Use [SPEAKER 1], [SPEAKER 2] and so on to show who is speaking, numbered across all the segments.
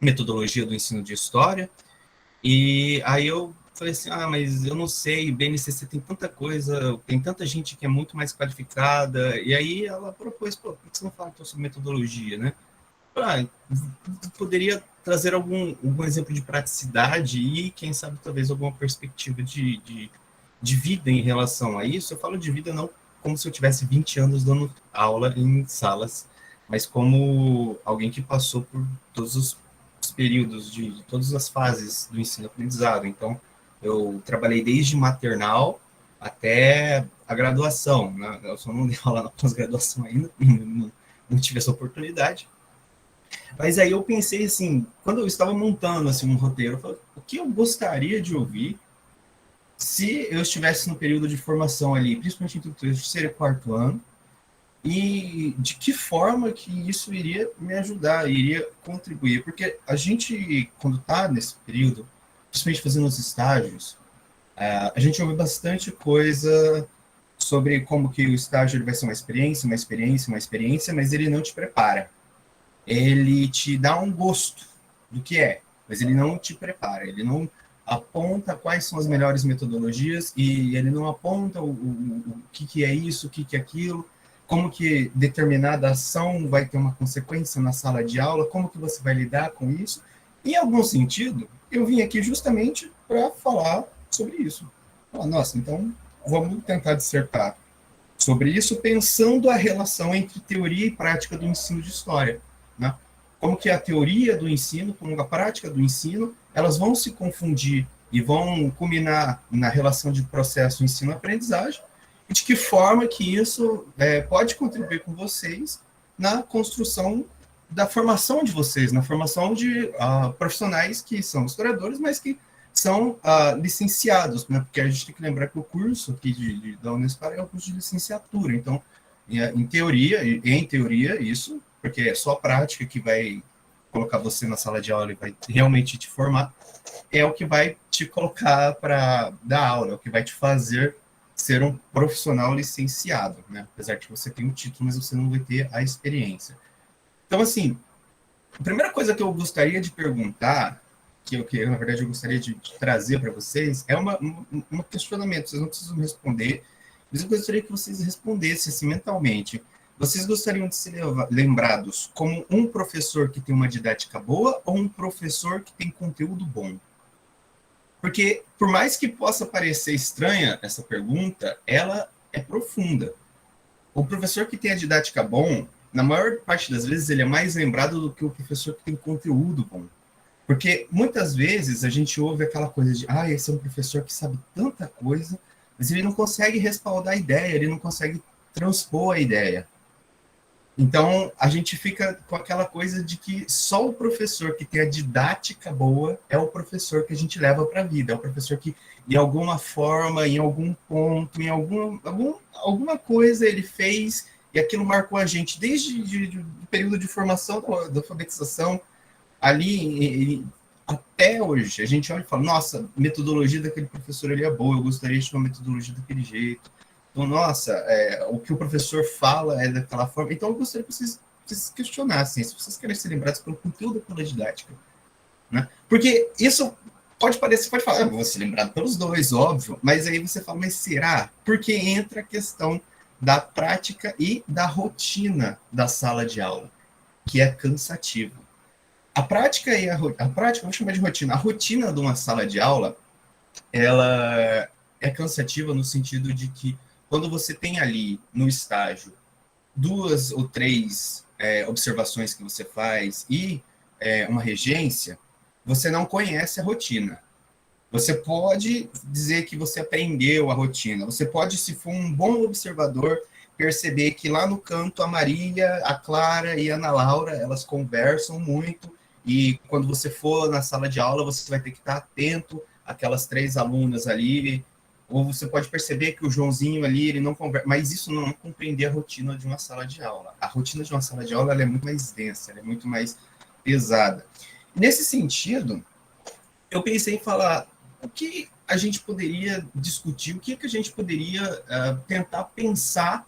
[SPEAKER 1] metodologia do ensino de história. E aí eu falei assim, mas eu não sei, BNCC tem tanta coisa, tem tanta gente que é muito mais qualificada. E aí ela propôs, por que você não fala então sobre metodologia, né? Poderia trazer algum exemplo de praticidade e, quem sabe, talvez alguma perspectiva de vida em relação a isso. Eu falo de vida não como se eu tivesse 20 anos dando aula em salas, mas como alguém que passou por todos os períodos, de todas as fases do ensino-aprendizado. Então, eu trabalhei desde maternal até a graduação, né? Eu só não dei aula na pós-graduação ainda, não tive essa oportunidade. Mas aí eu pensei assim, quando eu estava montando assim, um roteiro, eu falei, o que eu gostaria de ouvir se eu estivesse no período de formação ali, principalmente entre o terceiro e quarto ano, e de que forma que isso iria me ajudar, iria contribuir. Porque a gente, quando está nesse período, principalmente fazendo os estágios, a gente ouve bastante coisa sobre como que o estágio ele vai ser uma experiência, uma experiência, uma experiência, mas ele não te prepara. Ele te dá um gosto do que é, mas ele não te prepara, ele não aponta quais são as melhores metodologias e ele não aponta o que é isso, o que é aquilo, como que determinada ação vai ter uma consequência na sala de aula, como que você vai lidar com isso. Em algum sentido, eu vim aqui justamente para falar sobre isso. Nossa, então vamos tentar dissertar sobre isso, pensando a relação entre teoria e prática do ensino de história, né? Como que a teoria do ensino, como a prática do ensino, elas vão se confundir e vão culminar na relação de processo ensino-aprendizagem, e de que forma que isso pode contribuir com vocês na construção da formação de vocês, na formação de profissionais que são historiadores, mas que são licenciados, né? Porque a gente tem que lembrar que o curso aqui da Unespar é o curso de licenciatura. Então, em teoria, isso, porque é só a prática que vai colocar você na sala de aula e vai realmente te formar, é o que vai te colocar para dar aula, é o que vai te fazer ser um profissional licenciado, né? Apesar de você ter um título, mas você não vai ter a experiência. Então, assim, a primeira coisa que eu gostaria de perguntar, que na verdade eu gostaria de trazer para vocês, é um questionamento. Vocês não precisam responder, mas eu gostaria que vocês respondessem assim, mentalmente. Vocês gostariam de ser lembrados como um professor que tem uma didática boa ou um professor que tem conteúdo bom? Porque, por mais que possa parecer estranha essa pergunta, ela é profunda. O professor que tem a didática bom, na maior parte das vezes, ele é mais lembrado do que o professor que tem conteúdo bom. Porque muitas vezes a gente ouve aquela coisa de, esse é um professor que sabe tanta coisa, mas ele não consegue respaldar a ideia, ele não consegue transpor a ideia. Então, a gente fica com aquela coisa de que só o professor que tem a didática boa é o professor que a gente leva para a vida, é o professor que, de alguma forma, em algum ponto, em alguma coisa ele fez e aquilo marcou a gente desde o período de formação da alfabetização ali até hoje. A gente olha e fala, nossa, a metodologia daquele professor ele é boa, eu gostaria de ter uma metodologia daquele jeito. Então, nossa, o que o professor fala é daquela forma. Então, eu gostaria que vocês questionassem se vocês querem ser lembrados pelo conteúdo ou pela didática. Né? Porque isso pode parecer, pode falar, vou ser lembrado pelos dois, óbvio, mas aí você fala, mas será? Porque entra a questão da prática e da rotina da sala de aula, que é cansativa. A prática, vou chamar de rotina. A rotina de uma sala de aula, ela é cansativa no sentido de que quando você tem ali no estágio 2 ou 3 observações que você faz e uma regência, você não conhece a rotina. Você pode dizer que você aprendeu a rotina. Você pode, se for um bom observador, perceber que lá no canto a Maria, a Clara e a Ana Laura, elas conversam muito e quando você for na sala de aula, você vai ter que estar atento àquelas 3 alunas ali, ou você pode perceber que o Joãozinho ali, ele não conversa, mas isso não é compreender a rotina de uma sala de aula. A rotina de uma sala de aula ela é muito mais densa, ela é muito mais pesada. Nesse sentido, eu pensei em falar o que a gente poderia discutir, o que a gente poderia tentar pensar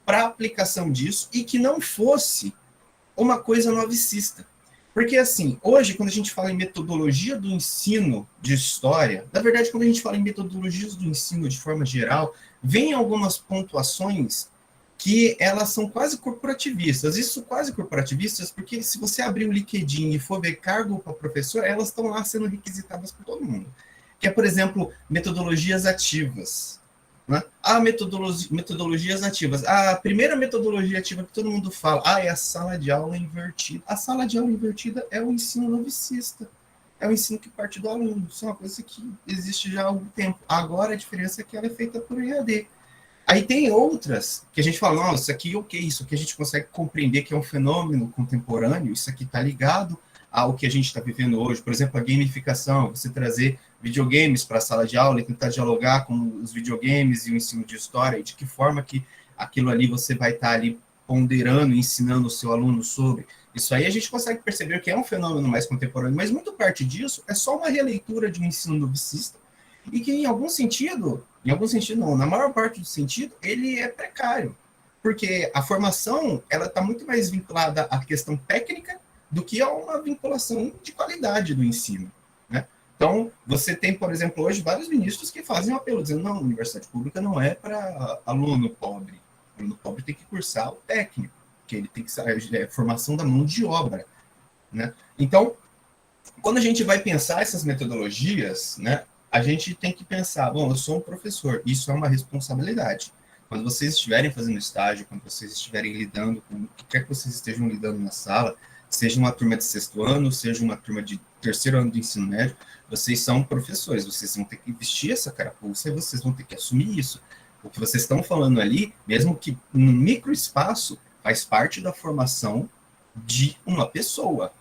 [SPEAKER 1] para a aplicação disso e que não fosse uma coisa novicista. Porque, assim, hoje, quando a gente fala em metodologia do ensino de história, na verdade, quando a gente fala em metodologias do ensino de forma geral, vem algumas pontuações que elas são quase corporativistas. Isso quase corporativistas, porque se você abrir o LinkedIn e for ver cargo para professor, elas estão lá sendo requisitadas por todo mundo. Que é, por exemplo, metodologias ativas. Né? Metodologias ativas. A primeira metodologia ativa que todo mundo fala, é a sala de aula invertida. A sala de aula invertida é o ensino novicista. É o ensino que parte do aluno. Isso é uma coisa que existe já há algum tempo. Agora a diferença é que ela é feita por EAD. Aí tem outras que a gente fala, não, isso aqui ok, isso aqui a gente consegue compreender que é um fenômeno contemporâneo, isso aqui está ligado ao que a gente está vivendo hoje. Por exemplo, a gamificação, você trazer videogames para a sala de aula e tentar dialogar com os videogames e o ensino de história, e de que forma que aquilo ali você vai estar ali ponderando, ensinando o seu aluno sobre. Isso aí a gente consegue perceber que é um fenômeno mais contemporâneo, mas muito parte disso é só uma releitura de um ensino novicista, e que em algum sentido não, na maior parte do sentido, ele é precário, porque a formação ela está muito mais vinculada à questão técnica do que a uma vinculação de qualidade do ensino, né? Então, você tem, por exemplo, hoje vários ministros que fazem um apelo, dizendo, não, a universidade pública não é para aluno pobre. O aluno pobre tem que cursar o técnico, que ele tem que saber formação da mão de obra, né? Então, quando a gente vai pensar essas metodologias, né, a gente tem que pensar, bom, eu sou um professor, isso é uma responsabilidade. Quando vocês estiverem fazendo estágio, quando vocês estiverem lidando com o que quer que vocês estejam lidando na sala, seja uma turma de 6º ano, seja uma turma de 3º ano do ensino médio, vocês são professores, vocês vão ter que vestir essa carapuça e vocês vão ter que assumir isso. O que vocês estão falando ali, mesmo que no microespaço, faz parte da formação de uma pessoa.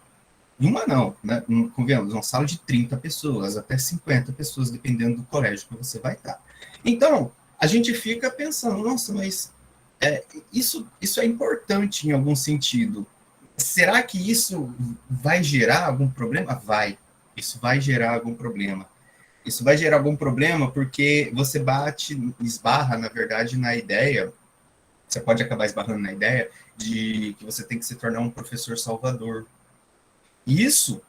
[SPEAKER 1] Uma não, né? Convenhamos, uma sala de 30 pessoas, até 50 pessoas, dependendo do colégio que você vai estar. Então, a gente fica pensando, nossa, mas isso é importante em algum sentido. Será que isso vai gerar algum problema? Vai. Isso vai gerar algum problema. Isso vai gerar algum problema porque você esbarra, na verdade, na ideia, você pode acabar esbarrando na ideia de que você tem que se tornar um professor salvador. Isso,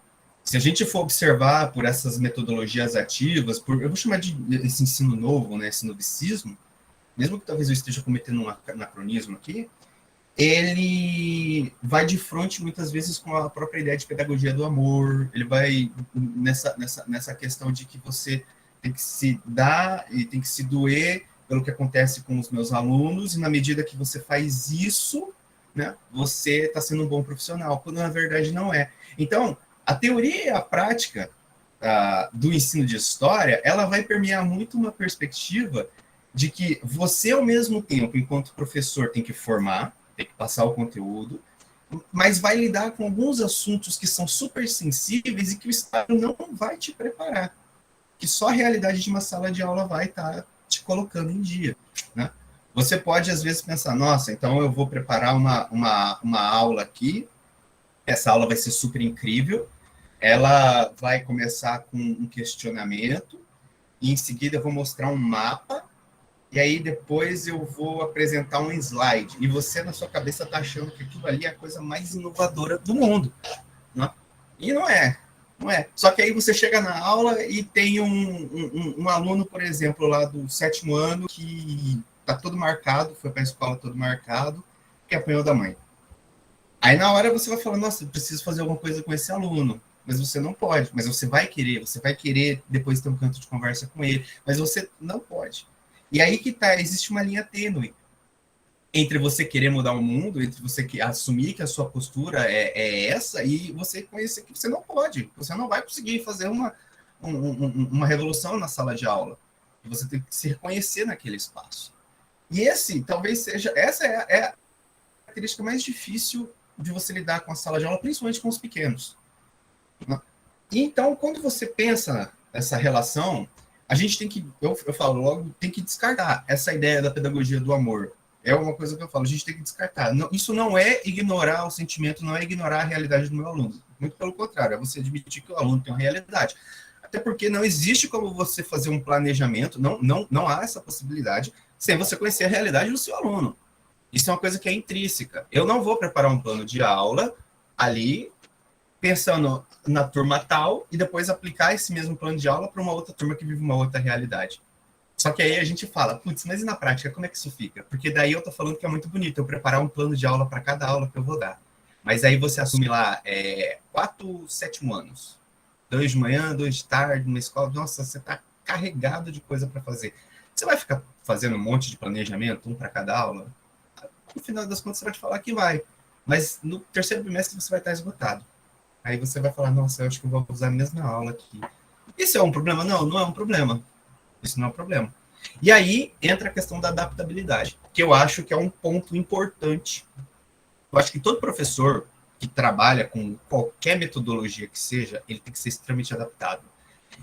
[SPEAKER 1] se a gente for observar por essas metodologias ativas, eu vou chamar de esse ensino novo, né, esse novicismo, mesmo que talvez eu esteja cometendo um anacronismo aqui, ele vai de frente muitas vezes com a própria ideia de pedagogia do amor, ele vai nessa questão de que você tem que se dar e tem que se doer pelo que acontece com os meus alunos, e na medida que você faz isso, né, você está sendo um bom profissional, quando na verdade não é. Então, a teoria e a prática do ensino de história, ela vai permear muito uma perspectiva de que você, ao mesmo tempo, enquanto professor, tem que formar, tem que passar o conteúdo, mas vai lidar com alguns assuntos que são super sensíveis e que o Estado não vai te preparar, que só a realidade de uma sala de aula vai estar te colocando em dia, né? Você pode, às vezes, pensar, nossa, então eu vou preparar uma aula aqui, essa aula vai ser super incrível, ela vai começar com um questionamento, e em seguida eu vou mostrar um mapa, e aí depois eu vou apresentar um slide, e você, na sua cabeça, está achando que aquilo ali é a coisa mais inovadora do mundo, né? E não é. Não é. Só que aí você chega na aula e tem um aluno, por exemplo, lá do 7º ano, que está todo marcado, foi para a escola todo marcado, que apanhou da mãe. Aí na hora você vai falar, nossa, eu preciso fazer alguma coisa com esse aluno, mas você não pode, mas você vai querer depois ter um canto de conversa com ele, mas você não pode. E aí que tá, existe uma linha tênue entre você querer mudar o mundo, entre você assumir que a sua postura é essa, e você conhecer que você não pode, você não vai conseguir fazer uma revolução na sala de aula. Você tem que se reconhecer naquele espaço. E essa é a característica mais difícil de você lidar com a sala de aula, principalmente com os pequenos. E então, quando você pensa nessa relação, a gente tem que, eu falo logo, tem que descartar essa ideia da pedagogia do amor. É uma coisa que eu falo, a gente tem que descartar. Não, isso não é ignorar o sentimento, não é ignorar a realidade do meu aluno. Muito pelo contrário, é você admitir que o aluno tem uma realidade. Até porque não existe como você fazer um planejamento, não há essa possibilidade, sem você conhecer a realidade do seu aluno. Isso é uma coisa que é intrínseca. Eu não vou preparar um plano de aula ali pensando na turma tal e depois aplicar esse mesmo plano de aula para uma outra turma que vive uma outra realidade. Só que aí a gente fala, putz, mas e na prática, como é que isso fica? Porque daí eu tô falando que é muito bonito eu preparar um plano de aula para cada aula que eu vou dar. Mas aí você assume lá 4 sétimo anos. 2 de manhã, 2 de tarde, numa escola. Nossa, você tá carregado de coisa para fazer. Você vai ficar fazendo um monte de planejamento, um para cada aula? No final das contas, você vai te falar que vai. Mas no terceiro trimestre você vai estar esgotado. Aí você vai falar, nossa, eu acho que eu vou usar a mesma aula aqui. Isso é um problema? Não, não é um problema. Isso não é um problema. E aí entra a questão da adaptabilidade, que eu acho que é um ponto importante. Eu acho que todo professor que trabalha com qualquer metodologia que seja, ele tem que ser extremamente adaptável.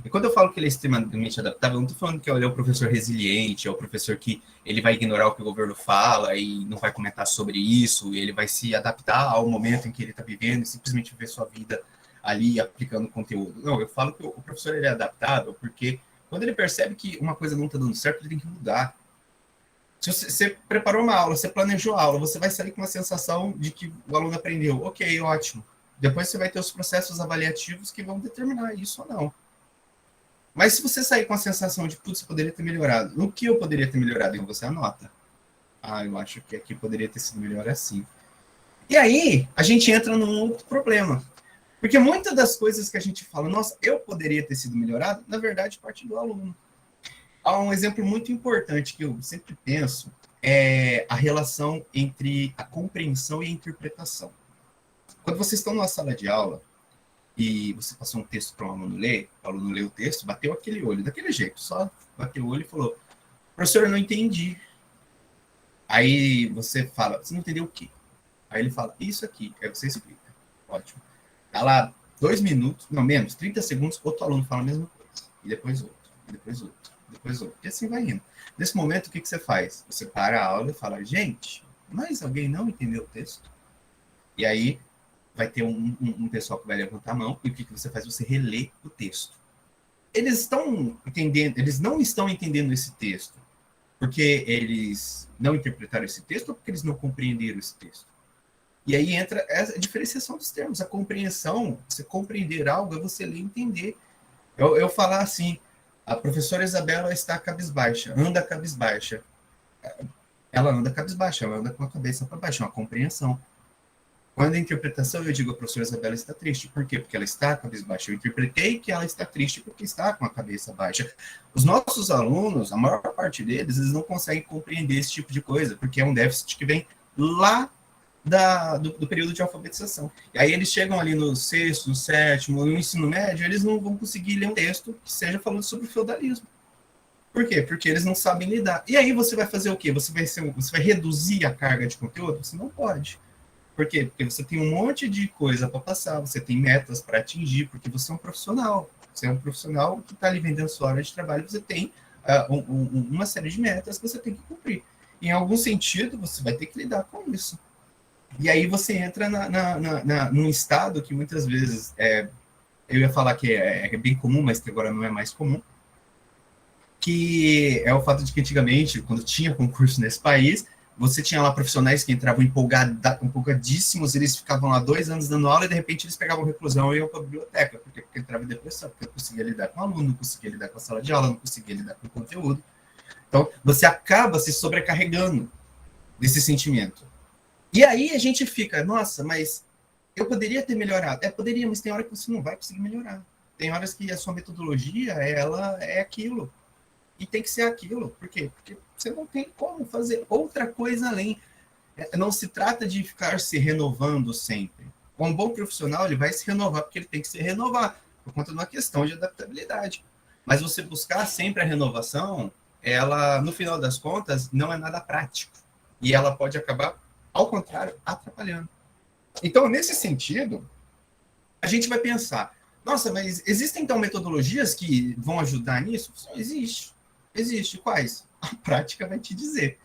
[SPEAKER 1] E quando eu falo que ele é extremamente adaptável, eu não estou falando que ele é o professor resiliente, é o professor que ele vai ignorar o que o governo fala e não vai comentar sobre isso, e ele vai se adaptar ao momento em que ele está vivendo e simplesmente viver sua vida ali aplicando conteúdo. Não, eu falo que o professor ele é adaptável porque quando ele percebe que uma coisa não está dando certo, ele tem que mudar. Se você preparou uma aula, você planejou a aula, você vai sair com uma sensação de que o aluno aprendeu. Ok, ótimo. Depois você vai ter os processos avaliativos que vão determinar isso ou não. Mas se você sair com a sensação de, putz, poderia ter melhorado, no que eu poderia ter melhorado? E você anota. Ah, eu acho que aqui poderia ter sido melhor assim. E aí, a gente entra num outro problema. Porque muitas das coisas que a gente fala, nossa, eu poderia ter sido melhorado, na verdade, parte do aluno. Há um exemplo muito importante que eu sempre penso, é a relação entre a compreensão e a interpretação. Quando vocês estão numa sala de aula, e você passou um texto para um aluno ler, o aluno leu o texto, bateu aquele olho, daquele jeito, só bateu o olho e falou, professor, eu não entendi. Aí você fala, você não entendeu o quê? Aí ele fala, isso aqui, aí você explica. Ótimo. Tá lá 2 minutos, não menos, 30 segundos, outro aluno fala a mesma coisa. E depois outro, e depois outro, e depois outro. E assim vai indo. Nesse momento, o que você faz? Você para a aula e fala, gente, mas alguém não entendeu o texto? E aí vai ter um pessoal que vai levantar a mão, e o que você faz? Você relê o texto. Eles estão entendendo, eles não estão entendendo esse texto porque eles não interpretaram esse texto ou porque eles não compreenderam esse texto. E aí entra a diferenciação dos termos. A compreensão, você compreender algo é você ler e entender. Eu falar assim, a professora Isabela está cabisbaixa, anda cabisbaixa. Ela anda cabisbaixa, ela anda com a cabeça para baixo, é uma compreensão. Quando a interpretação, eu digo a professora Isabela está triste. Por quê? Porque ela está cabisbaixa. Eu interpretei que ela está triste porque está com a cabeça baixa. Os nossos alunos, a maior parte deles, eles não conseguem compreender esse tipo de coisa, porque é um déficit que vem lá do período de alfabetização. E aí eles chegam ali no sexto, no sétimo, no ensino médio, eles não vão conseguir ler um texto que seja falando sobre o feudalismo. Por quê? Porque eles não sabem lidar. E aí você vai fazer o quê? Você vai reduzir a carga de conteúdo? Você não pode. Por quê? Porque você tem um monte de coisa para passar, você tem metas para atingir, porque você é um profissional. Você é um profissional que está ali vendendo sua hora de trabalho, você tem uma série de metas que você tem que cumprir. Em algum sentido, você vai ter que lidar com isso. E aí você entra num estado que muitas vezes, eu ia falar que é bem comum, mas que agora não é mais comum, que é o fato de que antigamente, quando tinha concurso nesse país, você tinha lá profissionais que entravam empolgadíssimos, eles ficavam lá 2 anos dando aula e de repente eles pegavam reclusão e iam para a biblioteca, porque entrava em depressão, porque não conseguia lidar com o aluno, não conseguia lidar com a sala de aula, não conseguia lidar com o conteúdo. Então, você acaba se sobrecarregando desse sentimento. E aí a gente fica, nossa, mas eu poderia ter melhorado. Poderia, mas tem hora que você não vai conseguir melhorar. Tem horas que a sua metodologia, ela é aquilo. E tem que ser aquilo. Por quê? Porque você não tem como fazer outra coisa além. Não se trata de ficar se renovando sempre. Um bom profissional, ele vai se renovar porque ele tem que se renovar, por conta de uma questão de adaptabilidade. Mas você buscar sempre a renovação, ela, no final das contas, não é nada prático. E ela pode acabar, ao contrário, atrapalhando. Então, nesse sentido, a gente vai pensar, nossa, mas existem então metodologias que vão ajudar nisso? Existe. Existe. Quais? A prática vai te dizer.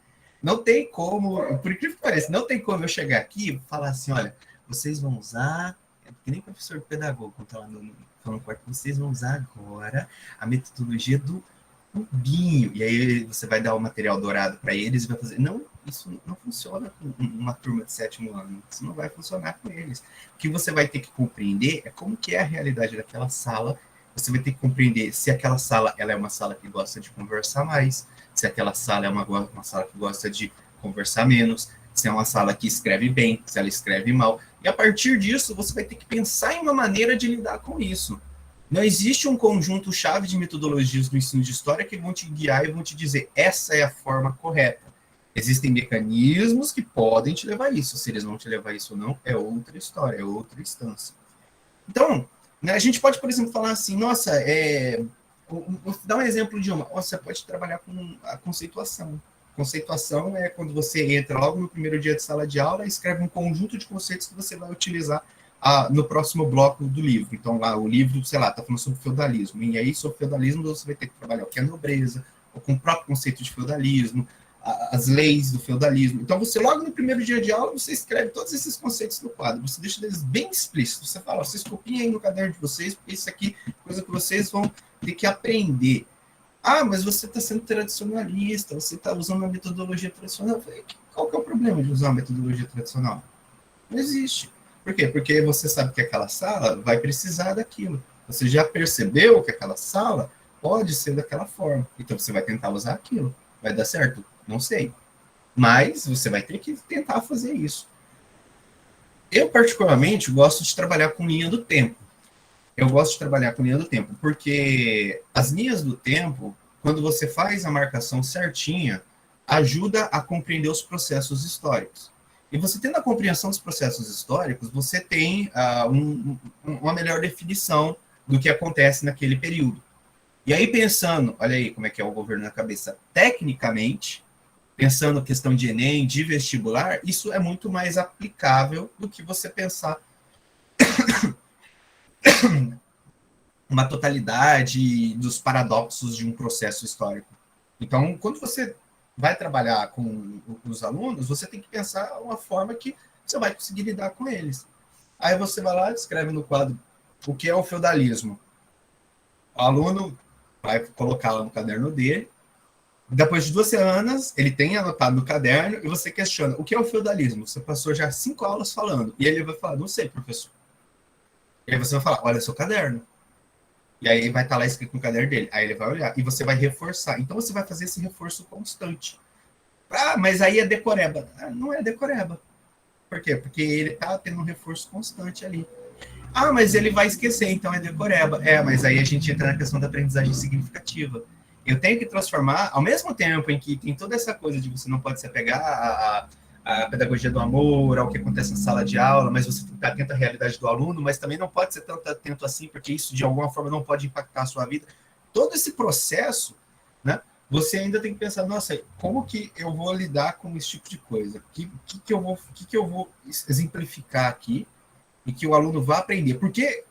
[SPEAKER 1] Não tem como, por incrível que pareça, não tem como eu chegar aqui e falar assim, olha, vocês vão usar, que nem professor pedagogo, quando está lá no quarto, vocês vão usar agora a metodologia do cubinho, e aí você vai dar o material dourado para eles e vai fazer. Não, isso não funciona com uma turma de 7º ano, isso não vai funcionar com eles. O que você vai ter que compreender é como que é a realidade daquela sala, você vai ter que compreender se aquela sala ela é uma sala que gosta de conversar mais, se aquela sala é uma sala que gosta de conversar menos, se é uma sala que escreve bem, se ela escreve mal. E a partir disso, você vai ter que pensar em uma maneira de lidar com isso. Não existe um conjunto chave de metodologias do ensino de história que vão te guiar e vão te dizer essa é a forma correta. Existem mecanismos que podem te levar a isso. Se eles vão te levar a isso ou não, é outra história, é outra instância. Então, né, a gente pode, por exemplo, falar assim, nossa, vou dar um exemplo de uma. Você pode trabalhar com a conceituação. Conceituação é quando você entra logo no primeiro dia de sala de aula e escreve um conjunto de conceitos que você vai utilizar no próximo bloco do livro. Então, lá, o livro, sei lá, está falando sobre feudalismo. E aí, sobre feudalismo, você vai ter que trabalhar o que é nobreza, ou com o próprio conceito de feudalismo, as leis do feudalismo. Então, você, logo no primeiro dia de aula, você escreve todos esses conceitos no quadro. Você deixa eles bem explícitos. Você fala, vocês copiem aí no caderno de vocês, porque isso aqui é coisa que vocês vão ter que aprender. Ah, mas você está sendo tradicionalista, você está usando uma metodologia tradicional. Eu falei, qual que é o problema de usar uma metodologia tradicional? Não existe. Por quê? Porque você sabe que aquela sala vai precisar daquilo. Você já percebeu que aquela sala pode ser daquela forma. Então você vai tentar usar aquilo. Vai dar certo? Não sei. Mas você vai ter que tentar fazer isso. Eu, particularmente, gosto de trabalhar com linha do tempo. Eu gosto de trabalhar com linha do tempo, porque as linhas do tempo, quando você faz a marcação certinha, ajuda a compreender os processos históricos. E você tendo a compreensão dos processos históricos, você tem uma melhor definição do que acontece naquele período. E aí, pensando, olha aí como é que é o governo na cabeça, tecnicamente, pensando a questão de Enem, de vestibular, isso é muito mais aplicável do que você pensar uma totalidade dos paradoxos de um processo histórico. Então, quando você vai trabalhar com os alunos, você tem que pensar uma forma que você vai conseguir lidar com eles. Aí você vai lá e escreve no quadro o que é o feudalismo. O aluno vai colocar lá no caderno dele. Depois de 2 semanas, ele tem anotado no caderno e você questiona o que é o feudalismo. Você passou já 5 aulas falando. E ele vai falar, não sei, professor. E aí você vai falar, olha seu caderno. E aí vai estar lá escrito no caderno dele. Aí ele vai olhar e você vai reforçar. Então você vai fazer esse reforço constante. Ah, mas aí é decoreba. Não é decoreba. Por quê? Porque ele está tendo um reforço constante ali. Ah, mas ele vai esquecer, então é decoreba. Mas aí a gente entra na questão da aprendizagem significativa. Eu tenho que transformar, ao mesmo tempo em que tem toda essa coisa de você não pode se apegar à pedagogia do amor, ao que acontece na sala de aula, mas você tem que estar atento à realidade do aluno, mas também não pode ser tanto atento assim, porque isso de alguma forma não pode impactar a sua vida. Todo esse processo, né? Você ainda tem que pensar, nossa, como que eu vou lidar com esse tipo de coisa? O que eu vou exemplificar aqui e que o aluno vá aprender? Porque,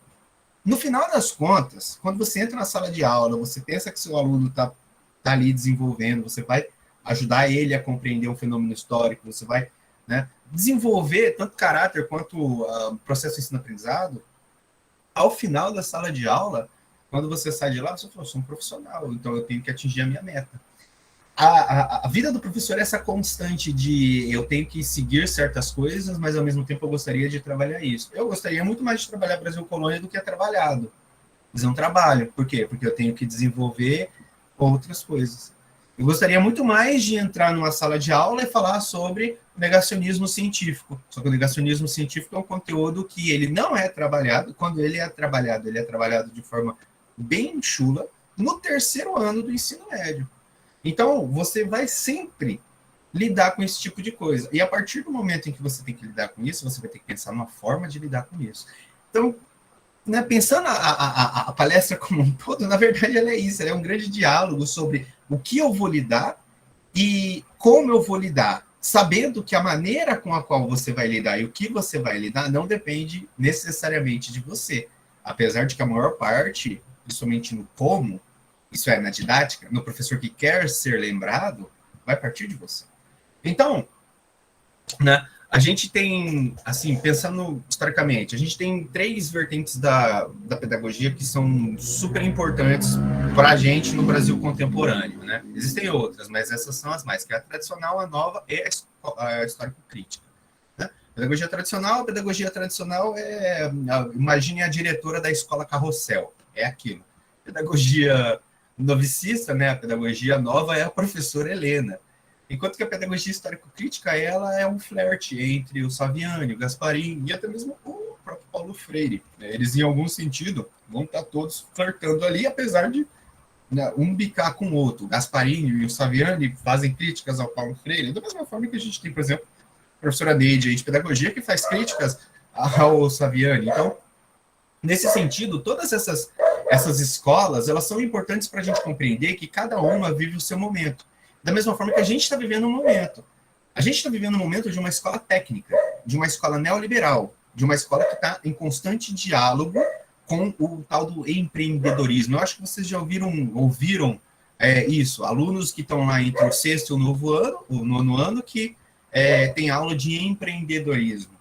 [SPEAKER 1] no final das contas, quando você entra na sala de aula, você pensa que seu aluno está ali desenvolvendo, você vai ajudar ele a compreender um fenômeno histórico, você vai, né, desenvolver tanto caráter quanto processo de ensino-aprendizado. Ao final da sala de aula, quando você sai de lá, você fala, eu sou um profissional, então eu tenho que atingir a minha meta. A vida do professor é essa constante de eu tenho que seguir certas coisas, mas ao mesmo tempo eu gostaria de trabalhar isso. Eu gostaria muito mais de trabalhar Brasil Colônia do que é trabalhado. Mas não trabalho. Por quê? Porque eu tenho que desenvolver outras coisas. Eu gostaria muito mais de entrar numa sala de aula e falar sobre negacionismo científico. Só que o negacionismo científico é um conteúdo que ele não é trabalhado. Quando ele é trabalhado de forma bem chula no 3º ano do ensino médio. Então, você vai sempre lidar com esse tipo de coisa. E a partir do momento em que você tem que lidar com isso, você vai ter que pensar numa forma de lidar com isso. Então, né, pensando a palestra como um todo, na verdade, ela é isso. Ela é um grande diálogo sobre o que eu vou lidar e como eu vou lidar, sabendo que a maneira com a qual você vai lidar e o que você vai lidar não depende necessariamente de você. Apesar de que a maior parte, principalmente no como, isso é, na didática, no professor que quer ser lembrado, vai partir de você. Então, né, A gente tem, assim, pensando historicamente, a gente tem 3 vertentes da pedagogia que são super importantes para a gente no Brasil contemporâneo, né? Existem outras, mas essas são as mais, que é a tradicional, a nova e a histórico-crítica. Né? A pedagogia tradicional é, imagine a diretora da escola Carrossel, é aquilo. Pedagogia novicista, né? A pedagogia nova é a professora Helena. Enquanto que a pedagogia histórico-crítica, ela é um flerte entre o Saviani, o Gasparini e até mesmo o próprio Paulo Freire. Eles, em algum sentido, vão estar todos flertando ali, apesar de, né, um bicar com o outro. O Gasparini e o Saviani fazem críticas ao Paulo Freire, da mesma forma que a gente tem, por exemplo, a professora Neide de pedagogia, que faz críticas ao Saviani. Então, nesse sentido, todas essas escolas, elas são importantes para a gente compreender que cada uma vive o seu momento. Da mesma forma que a gente está vivendo um momento. A gente está vivendo um momento de uma escola técnica, de uma escola neoliberal, de uma escola que está em constante diálogo com o tal do empreendedorismo. Eu acho que vocês já ouviram isso. Alunos que estão lá entre o sexto e o nono ano, que tem aula de empreendedorismo.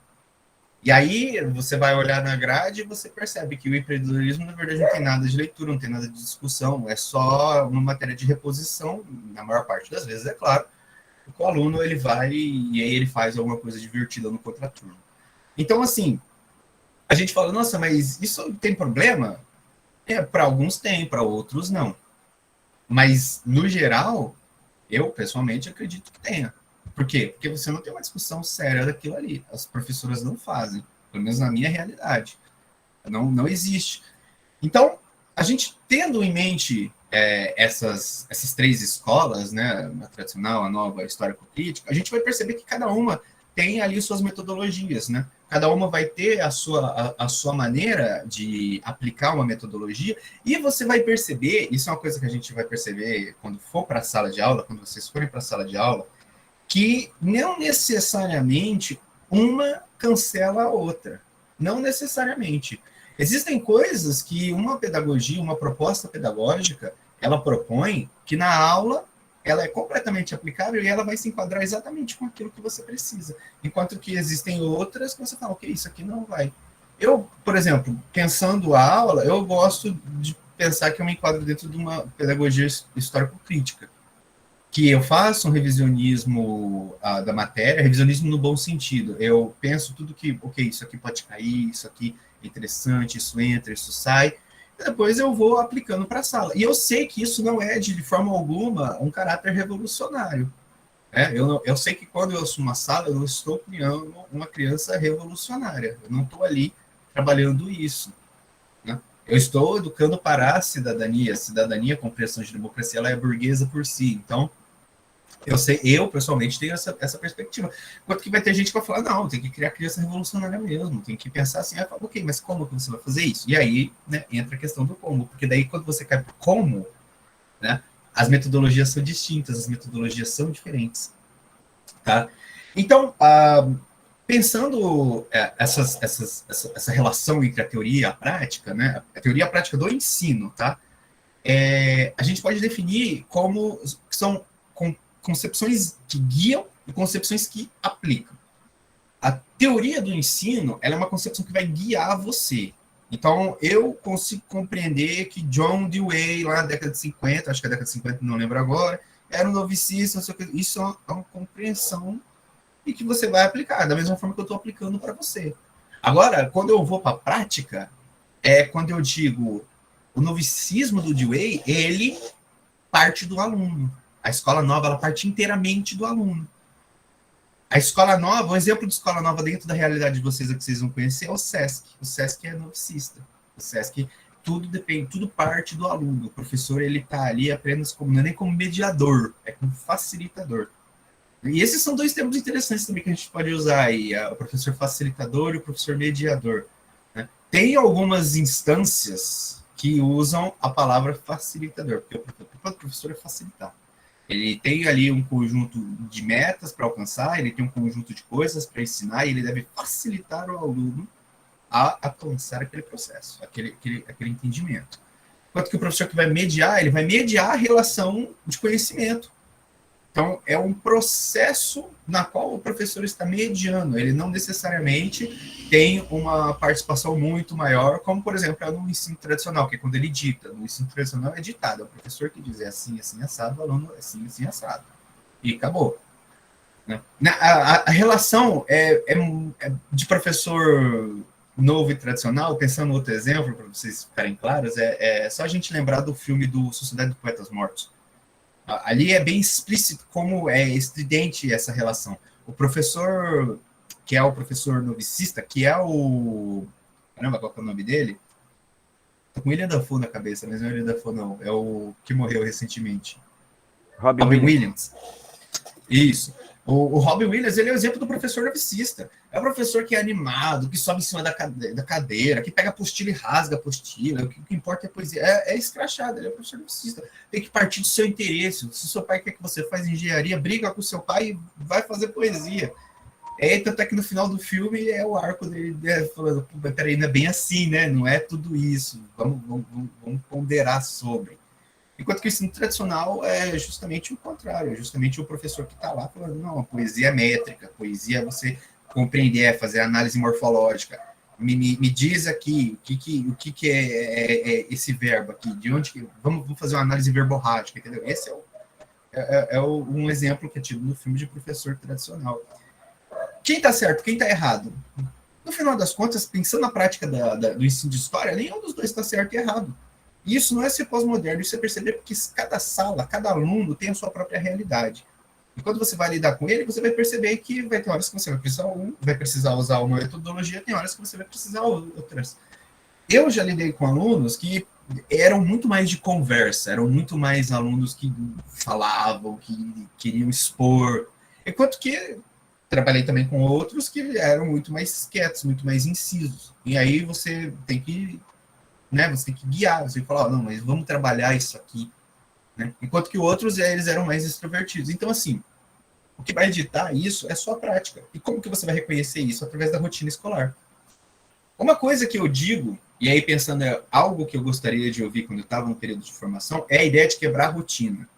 [SPEAKER 1] E aí você vai olhar na grade e você percebe que o empreendedorismo, na verdade, não tem nada de leitura, não tem nada de discussão, é só uma matéria de reposição, na maior parte das vezes, é claro, o aluno ele vai e aí ele faz alguma coisa divertida no contraturno. Então, assim, a gente fala, nossa, mas isso tem problema? Para alguns tem, para outros não. Mas, no geral, eu, pessoalmente, acredito que tenha. Por quê? Porque você não tem uma discussão séria daquilo ali. As professoras não fazem, pelo menos na minha realidade. Não existe. Então, a gente tendo em mente essas 3 escolas, né, a tradicional, a nova, a histórico-crítica, a gente vai perceber que cada uma tem ali suas metodologias, né? Cada uma vai ter a sua maneira de aplicar uma metodologia, e você vai perceber, isso é uma coisa que a gente vai perceber quando for para a sala de aula, quando vocês forem para a sala de aula, que não necessariamente uma cancela a outra. Não necessariamente. Existem coisas que uma pedagogia, uma proposta pedagógica, ela propõe que na aula ela é completamente aplicável e ela vai se enquadrar exatamente com aquilo que você precisa. Enquanto que existem outras que você fala, ok, isso aqui não vai. Eu, por exemplo, pensando a aula, eu gosto de pensar que eu me enquadro dentro de uma pedagogia histórico-crítica, que eu faço um revisionismo da matéria, revisionismo no bom sentido. Eu penso tudo que, ok, isso aqui pode cair, isso aqui é interessante, isso entra, isso sai, e depois eu vou aplicando para a sala. E eu sei que isso não é, de forma alguma, um caráter revolucionário. Eu sei que quando eu assumo uma sala, eu não estou criando uma criança revolucionária. Eu não estou ali trabalhando isso. Né? Eu estou educando para a cidadania. A cidadania, a compreensão de democracia, ela é burguesa por si. Então, eu pessoalmente tenho essa perspectiva. Enquanto que vai ter gente que vai falar, não, tem que criar criança revolucionária mesmo, tem que pensar assim, ok, mas como que você vai fazer isso? E aí, né, entra a questão do como, porque daí quando você cai para como, né, as metodologias são distintas, as metodologias são diferentes. Tá? Então, pensando essa relação entre a teoria e a prática, né, a teoria e a prática do ensino, tá? A gente pode definir como são concepções que guiam e concepções que aplicam. A teoria do ensino, ela é uma concepção que vai guiar você. Então, eu consigo compreender que John Dewey, lá na década de 50, acho que é a década de 50, não lembro agora, era um novicista, não sei o que. Isso é uma compreensão e que você vai aplicar, da mesma forma que eu estou aplicando para você. Agora, quando eu vou para a prática, é quando eu digo o novicismo do Dewey, ele parte do aluno. A escola nova, ela parte inteiramente do aluno. A escola nova, um exemplo de escola nova dentro da realidade de vocês, que vocês vão conhecer, é o SESC. O SESC é novicista. O SESC, tudo depende, tudo parte do aluno. O professor, ele está ali apenas como, não é nem como mediador, é como facilitador. E esses são 2 termos interessantes também que a gente pode usar aí, o professor facilitador e o professor mediador. Né? Tem algumas instâncias que usam a palavra facilitador, porque o professor é facilitar. Ele tem ali um conjunto de metas para alcançar, ele tem um conjunto de coisas para ensinar, e ele deve facilitar o aluno a alcançar aquele processo, aquele entendimento. Enquanto que o professor que vai mediar, ele vai mediar a relação de conhecimento. Então, é um processo na qual o professor está mediando. Ele não necessariamente tem uma participação muito maior, como, por exemplo, é no ensino tradicional, que é quando ele dita. No ensino tradicional é ditado. É o professor que diz assim, assim, assado, o aluno assim, assim, assado. E acabou. Né? A relação de professor novo e tradicional, pensando em outro exemplo, para vocês ficarem claros, é só a gente lembrar do filme do Sociedade de Poetas Mortos. Ali é bem explícito como é estridente essa relação. O professor, que é o professor novicista, que é o... Caramba, qual é o nome dele? Tô com William Dafoe na cabeça, mas não é o William Dafoe, não. É o que morreu recentemente.
[SPEAKER 2] Robin Williams.
[SPEAKER 1] Isso. O Robin Williams, ele é o exemplo do professor novicista. É o professor que é animado, que sobe em cima da cadeira, que pega a apostila e rasga a apostila. O que importa é a poesia. É escrachado, ele é o professor novicista. Tem que partir do seu interesse. Se seu pai quer que você faça engenharia, briga com seu pai e vai fazer poesia. Tanto é que no final do filme é o arco dele falando, peraí, não é bem assim, né? Não é tudo isso. Vamos ponderar sobre. Enquanto que o ensino tradicional é justamente o contrário, é justamente o professor que está lá falando, não, a poesia é métrica, a poesia é você compreender, é fazer análise morfológica. Me diz aqui o que é esse verbo aqui, de onde que... Vamos fazer uma análise verborrágica, entendeu? Esse um exemplo que é tido no filme de professor tradicional. Quem está certo, quem está errado? No final das contas, pensando na prática do ensino de história, nenhum dos dois está certo e errado. E isso não é ser pós-moderno, isso é perceber que cada sala, cada aluno tem a sua própria realidade. E quando você vai lidar com ele, você vai perceber que vai ter horas que você vai precisar usar uma metodologia, tem horas que você vai precisar outras. Eu já lidei com alunos que eram muito mais de conversa, eram muito mais alunos que falavam, que queriam expor, enquanto que trabalhei também com outros que eram muito mais quietos, muito mais incisos. E aí você tem que você tem que guiar, você tem que falar, não, mas vamos trabalhar isso aqui. Né? Enquanto que outros, eles eram mais extrovertidos. Então, assim, o que vai editar isso é só a prática. E como que você vai reconhecer isso? Através da rotina escolar. Uma coisa que eu digo, e aí pensando em algo que eu gostaria de ouvir quando eu estava no período de formação, é a ideia de quebrar a rotina.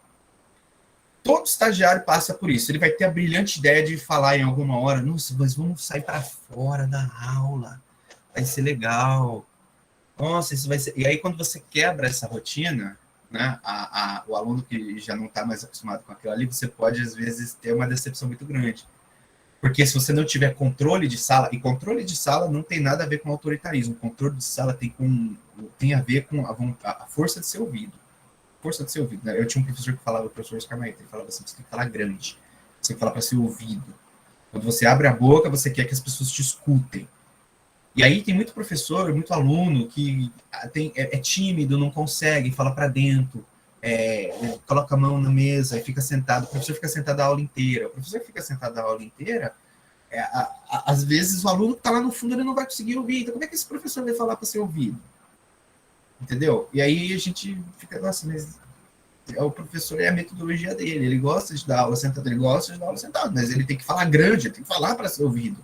[SPEAKER 1] Todo estagiário passa por isso. Ele vai ter a brilhante ideia de falar em alguma hora, nossa, mas vamos sair para fora da aula. Vai ser legal. Nossa, isso vai ser... E aí, quando você quebra essa rotina, né, o aluno que já não está mais acostumado com aquilo ali, você pode, às vezes, ter uma decepção muito grande. Porque se você não tiver controle de sala, e controle de sala não tem nada a ver com autoritarismo, controle de sala tem a ver com a força de seu ouvido. Força de seu ouvido. Né? Eu tinha um professor que falava, o professor Oscar Maeta, ele falava assim, você tem que falar grande, você tem que falar para ser ouvido. Quando você abre a boca, você quer que as pessoas te escutem. E aí tem muito professor, muito aluno que é tímido, não consegue, fala para dentro, coloca a mão na mesa e fica sentado. O professor fica sentado a aula inteira. O professor que fica sentado a aula inteira, às vezes o aluno que está lá no fundo ele não vai conseguir ouvir. Então como é que esse professor vai falar para ser ouvido? Entendeu? E aí a gente fica, nossa, mas o professor é a metodologia dele. Ele gosta de dar aula sentado, mas ele tem que falar grande, ele tem que falar para ser ouvido.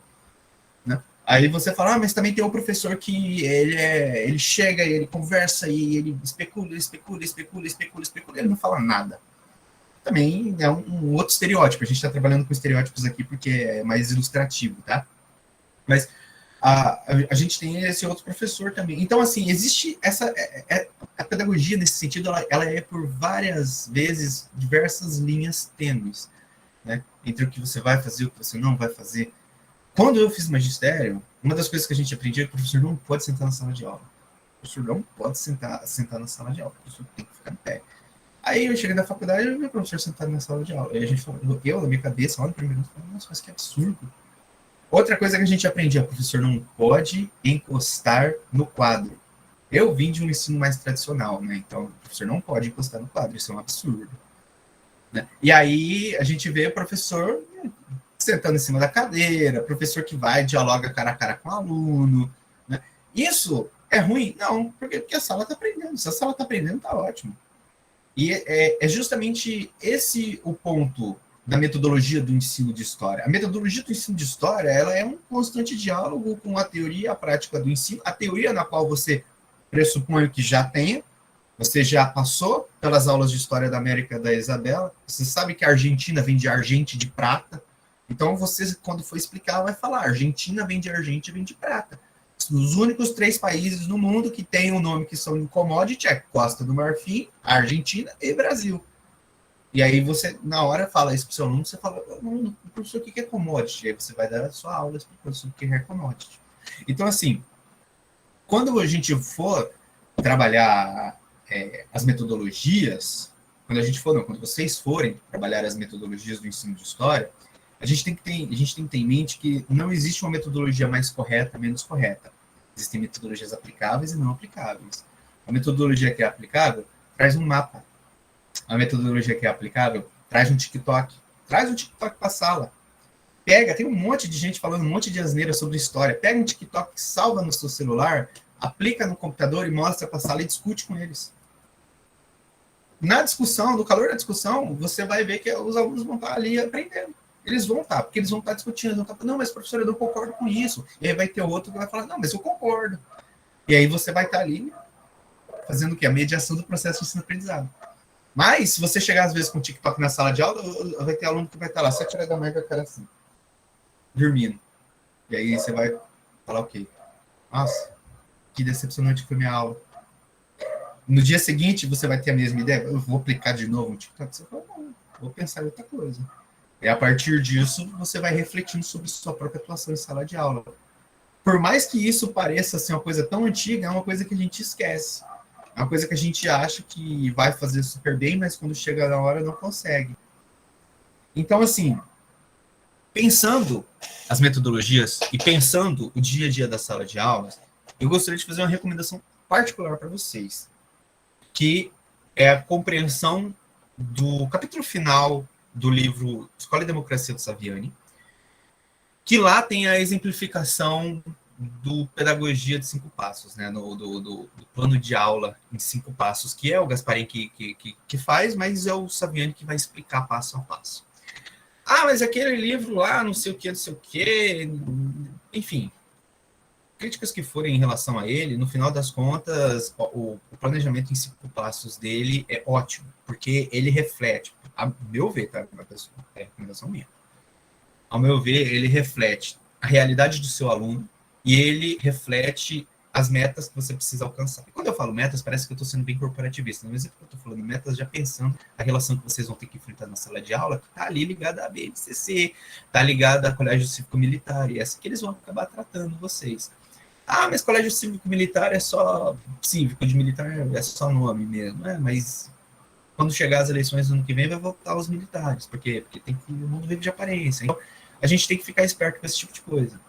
[SPEAKER 1] Né? Aí você fala, mas também tem o professor que ele chega e ele conversa e ele especula, ele não fala nada. Também é um outro estereótipo. A gente está trabalhando com estereótipos aqui porque é mais ilustrativo, tá? Mas a gente tem esse outro professor também. Então, assim, existe a pedagogia nesse sentido, ela é por várias vezes diversas linhas tênues, né? Entre o que você vai fazer e o que você não vai fazer. Quando eu fiz magistério, uma das coisas que a gente aprendia é que o professor não pode sentar na sala de aula. O professor não pode sentar na sala de aula. O professor tem que ficar em pé. Aí eu cheguei na faculdade e eu vi o professor sentado na sala de aula. Aí a gente falou, na minha cabeça, lá no primeiro ano, nossa, mas que absurdo. Outra coisa que a gente aprendia, o professor não pode encostar no quadro. Eu vim de um ensino mais tradicional, né? Então, o professor não pode encostar no quadro, isso é um absurdo. Né? E aí a gente vê o professor sentando em cima da cadeira, professor que vai, dialoga cara a cara com o aluno. Né? Isso é ruim? Não, porque a sala está aprendendo. Se a sala está aprendendo, está ótimo. E é justamente esse o ponto da metodologia do ensino de história. A metodologia do ensino de história ela é um constante diálogo com a teoria e a prática do ensino, a teoria na qual você pressupõe que já tenha, Você já passou pelas aulas de História da América da Isabela, você sabe que a Argentina vem de argente de prata, então você, quando for explicar, vai falar, Argentina vem de argente e vem de prata. Os únicos 3 países no mundo que têm um nome que são em commodity é Costa do Marfim, Argentina e Brasil. E aí você, na hora, fala isso para o seu aluno, você fala, professor, o que é commodity? Aí você vai dar a sua aula explicando sobre o que é commodity. Então, assim, quando a gente for trabalhar as metodologias, quando vocês forem trabalhar as metodologias do ensino de história, a gente tem que ter em mente que não existe uma metodologia mais correta, menos correta. Existem metodologias aplicáveis e não aplicáveis. A metodologia que é aplicável traz um mapa. A metodologia que é aplicável traz um TikTok. Traz um TikTok para a sala. Tem um monte de gente falando um monte de asneira sobre história. Pega um TikTok, salva no seu celular, aplica no computador e mostra para a sala e discute com eles. Na discussão, no calor da discussão, você vai ver que os alunos vão estar ali aprendendo. Eles vão estar, porque eles vão estar discutindo, eles vão estar, não, mas professor, eu não concordo com isso. E aí vai ter outro que vai falar, não, mas eu concordo. E aí você vai estar ali fazendo o quê? A mediação do processo de ensino-aprendizado. Mas, se você chegar às vezes com o TikTok na sala de aula, vai ter aluno que vai estar lá, 7 horas da manhã com a cara assim, dormindo. E aí você vai falar o quê? Nossa, que decepcionante foi minha aula. No dia seguinte, você vai ter a mesma ideia? Eu vou aplicar de novo no TikTok? Você fala, não, vou pensar em outra coisa. E a partir disso, você vai refletindo sobre sua própria atuação em sala de aula. Por mais que isso pareça ser uma coisa tão antiga, é uma coisa que a gente esquece. É uma coisa que a gente acha que vai fazer super bem, mas quando chega na hora não consegue. Então, assim, pensando as metodologias e pensando o dia a dia da sala de aulas, eu gostaria de fazer uma recomendação particular para vocês, que é a compreensão do capítulo final do livro Escola e Democracia do Saviani, que lá tem a exemplificação do Pedagogia de 5 Passos, né? Do plano de aula em 5 passos, que é o Gasparin que faz, mas é o Saviani que vai explicar passo a passo. Ah, mas aquele livro lá, não sei o que, enfim, críticas que forem em relação a ele, no final das contas, o planejamento em 5 passos dele é ótimo, porque ele reflete, a meu ver, tá? É recomendação minha. Ao meu ver, ele reflete a realidade do seu aluno e ele reflete as metas que você precisa alcançar. E quando eu falo metas, parece que eu estou sendo bem corporativista, mas eu estou falando metas já pensando a relação que vocês vão ter que enfrentar na sala de aula, que está ali ligada à BNCC, está ligada ao Colégio Cívico-Militar, e essa que eles vão acabar tratando vocês. Ah, mas Colégio Cívico-Militar é só cívico, de militar é só nome mesmo, né? Mas quando chegar as eleições no ano que vem, vai voltar os militares. Por quê? Porque tem que o mundo vive de aparência. Então, a gente tem que ficar esperto com esse tipo de coisa.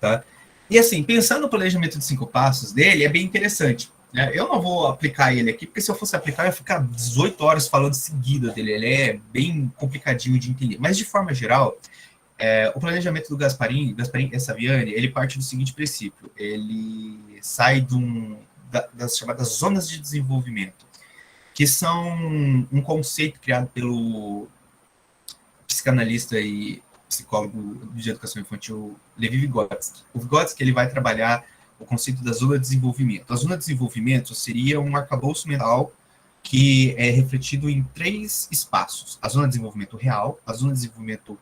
[SPEAKER 1] Tá? E assim, pensando no planejamento de 5 passos dele, é bem interessante. Né? Eu não vou aplicar ele aqui, porque se eu fosse aplicar, eu ia ficar 18 horas falando seguida dele. Ele é bem complicadinho de entender. Mas, de forma geral, o planejamento do Gasparin e Saviani, ele parte do seguinte princípio. Ele sai das chamadas zonas de desenvolvimento, que são um conceito criado pelo psicanalista e psicólogo de educação infantil Levi Vygotsky. O Vygotsky ele vai trabalhar o conceito da zona de desenvolvimento. A zona de desenvolvimento seria um arcabouço mental que é refletido em 3 espaços: a zona de desenvolvimento real, a zona de desenvolvimento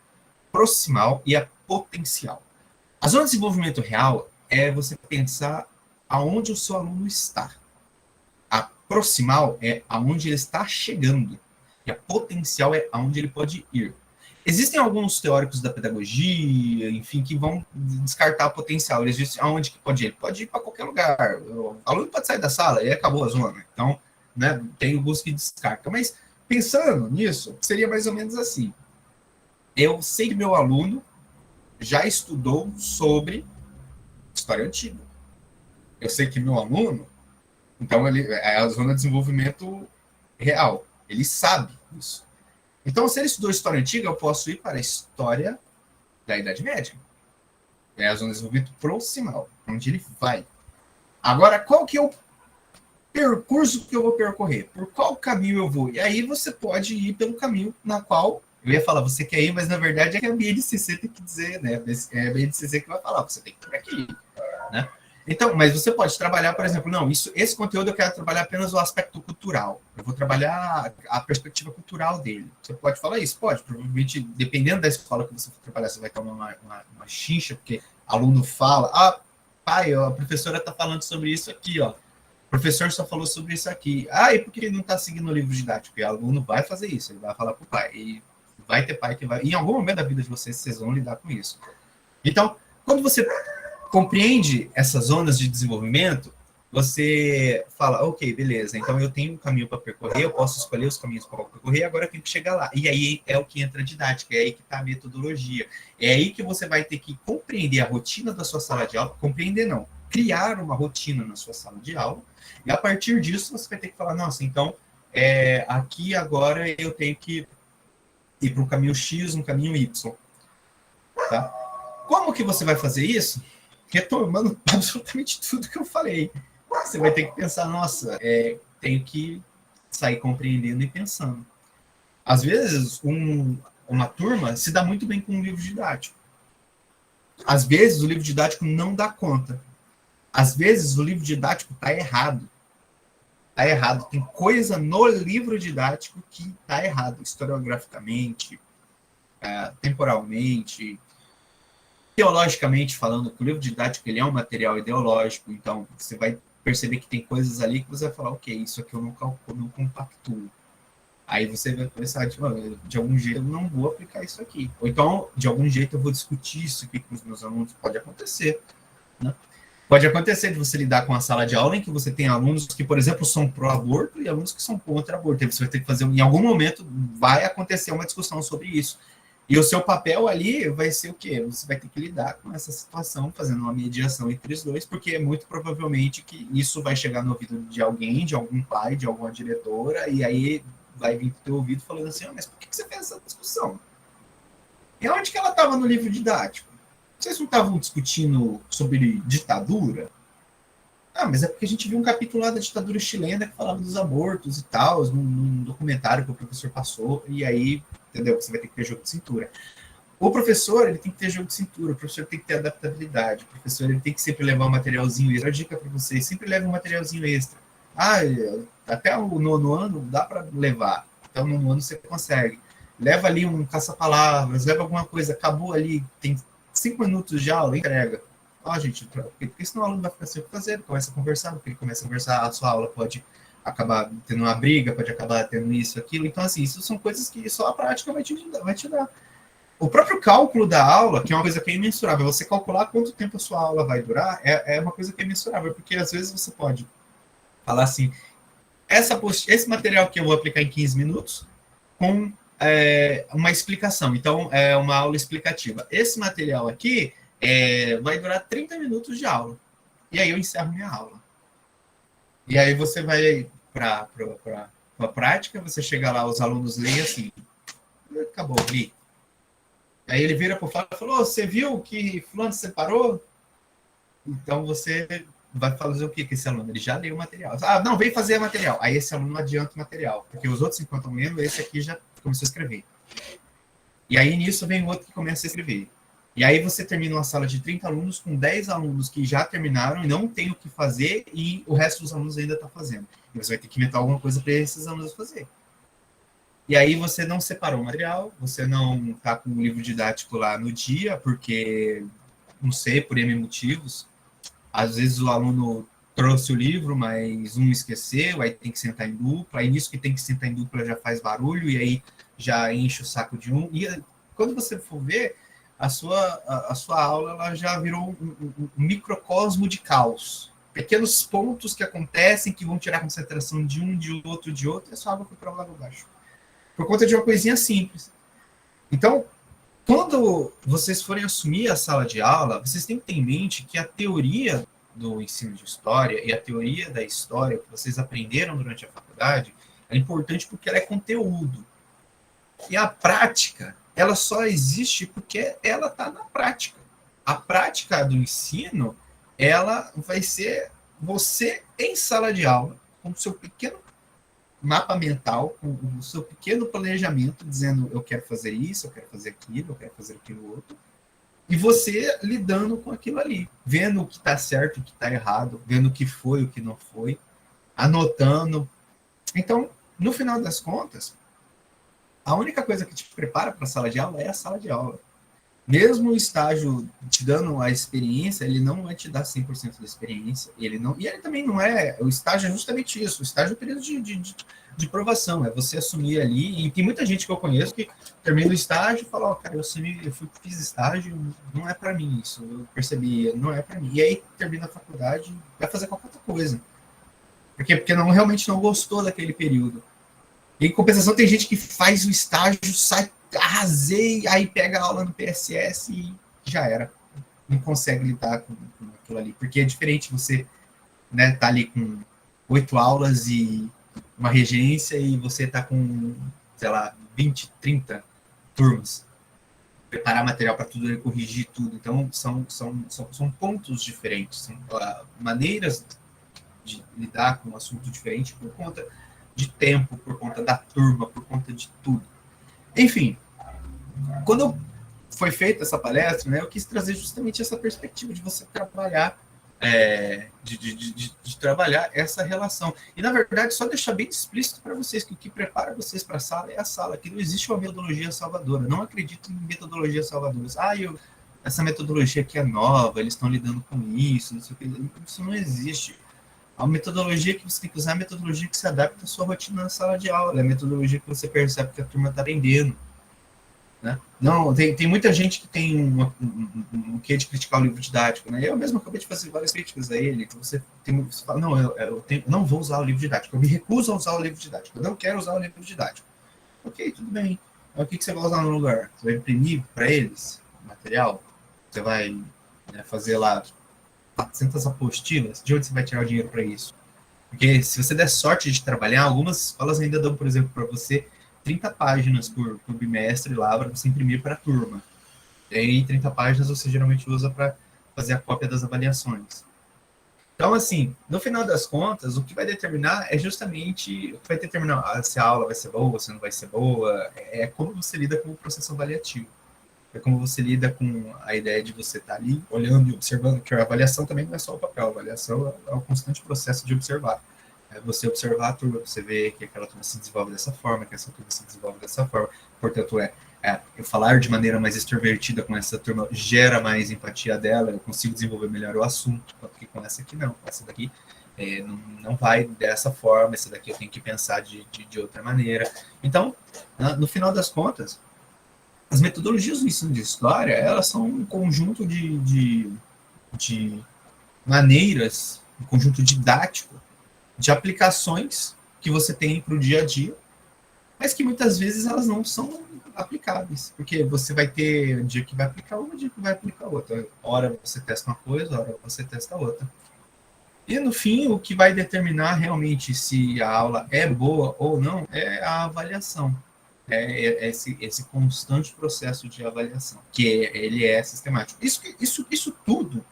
[SPEAKER 1] proximal e a potencial. A zona de desenvolvimento real é você pensar aonde o seu aluno está. A proximal é aonde ele está chegando. E a potencial é aonde ele pode ir. Existem alguns teóricos da pedagogia, enfim, que vão descartar o potencial. Eles dizem aonde que pode ir. Ele pode ir para qualquer lugar. O aluno pode sair da sala e acabou a zona. Então, né, tem alguns que descartam. Mas, pensando nisso, seria mais ou menos assim. Eu sei que meu aluno já estudou sobre história antiga. Eu sei que meu aluno, então, ele é a zona de desenvolvimento real. Ele sabe isso. Então, se ele estudou história antiga, eu posso ir para a história da Idade Média. É a zona de desenvolvimento proximal, onde ele vai. Agora, qual que é o percurso que eu vou percorrer? Por qual caminho eu vou? E aí você pode ir pelo caminho na qual... Eu ia falar, você quer ir, mas na verdade é que a BNCC tem que dizer, né? É a BNCC que vai falar, você tem que ir por aqui, né? Então, mas você pode trabalhar, por exemplo, não, esse conteúdo eu quero trabalhar apenas o aspecto cultural. Eu vou trabalhar a perspectiva cultural dele. Você pode falar isso? Pode. Provavelmente, dependendo da escola que você for trabalhar, você vai tomar uma chincha, porque aluno fala, pai, a professora está falando sobre isso aqui, ó. O professor só falou sobre isso aqui. E por que ele não está seguindo o livro didático? Porque o aluno vai fazer isso, ele vai falar para o pai. E vai ter pai que vai... Em algum momento da vida de vocês vão lidar com isso. Então, quando você compreende essas zonas de desenvolvimento, você fala, ok, beleza, então eu tenho um caminho para percorrer, eu posso escolher os caminhos para percorrer, agora eu tenho que chegar lá. E aí é o que entra a didática, é aí que está a metodologia. É aí que você vai ter que compreender a rotina da sua sala de aula, compreender não, criar uma rotina na sua sala de aula, e a partir disso você vai ter que falar, nossa, então, aqui agora eu tenho que ir para um caminho X, um caminho Y. Tá? Como que você vai fazer isso? Retomando absolutamente tudo que eu falei. Você vai ter que pensar, nossa, tenho que sair compreendendo e pensando. Às vezes, uma turma se dá muito bem com um livro didático. Às vezes, o livro didático não dá conta. Às vezes, o livro didático está errado. Está errado. Tem coisa no livro didático que está errado, historiograficamente, temporalmente, teologicamente falando, que o livro didático ele é um material ideológico, então você vai perceber que tem coisas ali que você vai falar, ok, isso aqui eu não calculo, não compactuo. Aí você vai pensar, de algum jeito eu não vou aplicar isso aqui. Ou então, de algum jeito eu vou discutir isso aqui com os meus alunos. Pode acontecer. Né? Pode acontecer de você lidar com a sala de aula em que você tem alunos que, por exemplo, são pró-aborto e alunos que são contra-aborto. Aí você vai ter que fazer, em algum momento, vai acontecer uma discussão sobre isso. E o seu papel ali vai ser o quê? Você vai ter que lidar com essa situação, fazendo uma mediação entre os dois, porque é muito provavelmente que isso vai chegar no ouvido de alguém, de algum pai, de alguma diretora, e aí vai vir para o teu ouvido falando assim, mas por que você fez essa discussão? E onde que ela estava no livro didático? Vocês não estavam discutindo sobre ditadura? Mas é porque a gente viu um capítulo lá da ditadura chilena que falava dos abortos e tal, num documentário que o professor passou, e aí, entendeu? Você vai ter que ter jogo de cintura. O professor, ele tem que ter jogo de cintura, o professor tem que ter adaptabilidade, o professor ele tem que sempre levar um materialzinho extra. A dica para vocês, sempre leve um materialzinho extra. Até o nono ano dá para levar, até o nono ano você consegue. Leva ali um caça-palavras, leva alguma coisa, acabou ali, tem 5 minutos de aula, entrega. Gente, porque senão o aluno vai ficar sem o que fazer, ele começa a conversar, porque ele começa a conversar, a sua aula pode acabar tendo uma briga, pode acabar tendo isso, aquilo. Então, assim, isso são coisas que só a prática vai te dar. O próprio cálculo da aula, que é uma coisa que é imensurável, você calcular quanto tempo a sua aula vai durar, é uma coisa que é imensurável, porque às vezes você pode falar assim, esse material que eu vou aplicar em 15 minutos, com uma explicação. Então, é uma aula explicativa. Esse material aqui vai durar 30 minutos de aula. E aí eu encerro minha aula. E aí você vai para a prática, você chega lá, os alunos leem assim, acabou, li. Aí ele vira para o Flávio e falou, você viu que fulano separou? Então você vai fazer o que com esse aluno? Ele já leu o material. Não, vem fazer material. Aí esse aluno adianta o material, porque os outros, enquanto estão lendo, esse aqui já começou a escrever. E aí nisso vem o outro que começa a escrever. E aí você termina uma sala de 30 alunos com 10 alunos que já terminaram e não tem o que fazer e o resto dos alunos ainda está fazendo. E você vai ter que inventar alguma coisa para esses alunos fazer. E aí você não separou o material, você não está com o livro didático lá no dia, porque, não sei, por N motivos. Às vezes o aluno trouxe o livro, mas um esqueceu, aí tem que sentar em dupla, aí nisso que tem que sentar em dupla já faz barulho, e aí já enche o saco de um. E quando você for ver, a sua aula ela já virou um microcosmo de caos. Pequenos pontos que acontecem, que vão tirar a concentração de um, de outro, e a sua aula foi para lá abaixo. Por conta de uma coisinha simples. Então, quando vocês forem assumir a sala de aula, vocês têm que ter em mente que a teoria do ensino de história e a teoria da história que vocês aprenderam durante a faculdade é importante porque ela é conteúdo. E a prática, ela só existe porque ela está na prática. A prática do ensino, ela vai ser você em sala de aula, com o seu pequeno mapa mental, com o seu pequeno planejamento, dizendo eu quero fazer isso, eu quero fazer aquilo outro. e você lidando com aquilo ali, vendo o que está certo, o que está errado, vendo o que foi, o que não foi, anotando. Então, no final das contas, a única coisa que te prepara para a sala de aula é a sala de aula. Mesmo o estágio te dando a experiência, ele não vai te dar 100% da experiência. Ele não, e ele também não é. O estágio é justamente isso. O estágio é o período de provação. É você assumir ali. E tem muita gente que eu conheço que termina o estágio e fala: Ó, cara, fiz estágio, não é para mim isso. Eu percebi, não é para mim. E aí termina a faculdade, vai fazer qualquer outra coisa. Porque não, realmente não gostou daquele período. E em compensação, tem gente que faz o estágio, sai, arrasei, aí pega a aula no PSS e já era. Não consegue lidar com aquilo ali. Porque é diferente você, né, tá ali com 8 aulas e uma regência e você tá com, sei lá, 20, 30 turmas. Preparar material para tudo, corrigir tudo. Então, são pontos diferentes, são maneiras de lidar com um assunto diferente por conta de tempo, por conta da turma, por conta de tudo. Enfim, quando foi feita essa palestra, né, eu quis trazer justamente essa perspectiva de você trabalhar, de trabalhar essa relação. E, na verdade, só deixar bem explícito para vocês que o que prepara vocês para a sala é a sala, que não existe uma metodologia salvadora. Não acredito em metodologias salvadoras. Essa metodologia aqui é nova, eles estão lidando com isso, não sei o que. Isso não existe. A metodologia que você tem que usar é a metodologia que se adapta à sua rotina na sala de aula, é a metodologia que você percebe que a turma está aprendendo. Né? Não, tem muita gente que tem um quê de criticar o livro didático. Né? Eu mesmo acabei de fazer várias críticas a ele. Que você fala, não, não vou usar o livro didático, eu me recuso a usar o livro didático, eu não quero usar o livro didático. Ok, tudo bem. Mas o que você vai usar no lugar? Você vai imprimir para eles material? Você vai, né, fazer lá 400 apostilas, de onde você vai tirar o dinheiro para isso? Porque se você der sorte de trabalhar, algumas escolas ainda dão, por exemplo, para você 30 páginas por bimestre lá para você imprimir para a turma. E aí 30 páginas você geralmente usa para fazer a cópia das avaliações. Então, assim, no final das contas, o que vai determinar é justamente o que vai determinar se a aula vai ser boa, se não vai ser boa, é como você lida com o processo avaliativo. É como você lida com a ideia de você estar ali olhando e observando, que a avaliação também não é só o papel, a avaliação é o constante processo de observar. É você observar a turma, você vê que aquela turma se desenvolve dessa forma, que essa turma se desenvolve dessa forma. Portanto, eu falar de maneira mais extrovertida com essa turma gera mais empatia dela, eu consigo desenvolver melhor o assunto, porque com essa aqui não, com essa daqui não vai dessa forma, essa daqui eu tenho que pensar de outra maneira. Então, no final das contas, as metodologias do ensino de história, elas são um conjunto de maneiras, um conjunto didático de aplicações que você tem para o dia a dia, mas que muitas vezes elas não são aplicáveis, porque você vai ter um dia que vai aplicar uma, um dia que vai aplicar outra. Hora você testa uma coisa, hora você testa outra. E no fim, o que vai determinar realmente se a aula é boa ou não é a avaliação. É esse constante processo de avaliação, que ele é sistemático. Isso tudo,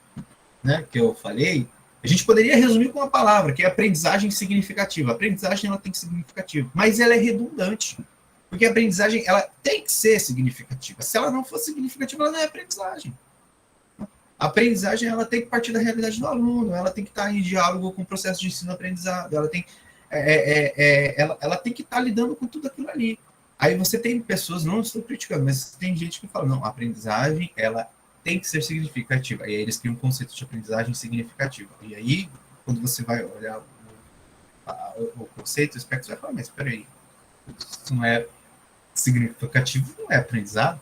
[SPEAKER 1] né, que eu falei, a gente poderia resumir com uma palavra, que é aprendizagem significativa. A aprendizagem ela tem que ser significativa, mas ela é redundante, porque a aprendizagem ela tem que ser significativa. Se ela não for significativa, ela não é aprendizagem. A aprendizagem ela tem que partir da realidade do aluno, ela tem que estar em diálogo com o processo de ensino-aprendizado, ela tem que estar lidando com tudo aquilo ali. Aí você tem pessoas, não estou criticando, mas tem gente que fala, não, a aprendizagem, ela tem que ser significativa. E aí eles criam um conceito de aprendizagem significativa. E aí, quando você vai olhar o conceito, o espectro vai falar, mas espera aí, isso não é significativo, não é aprendizado.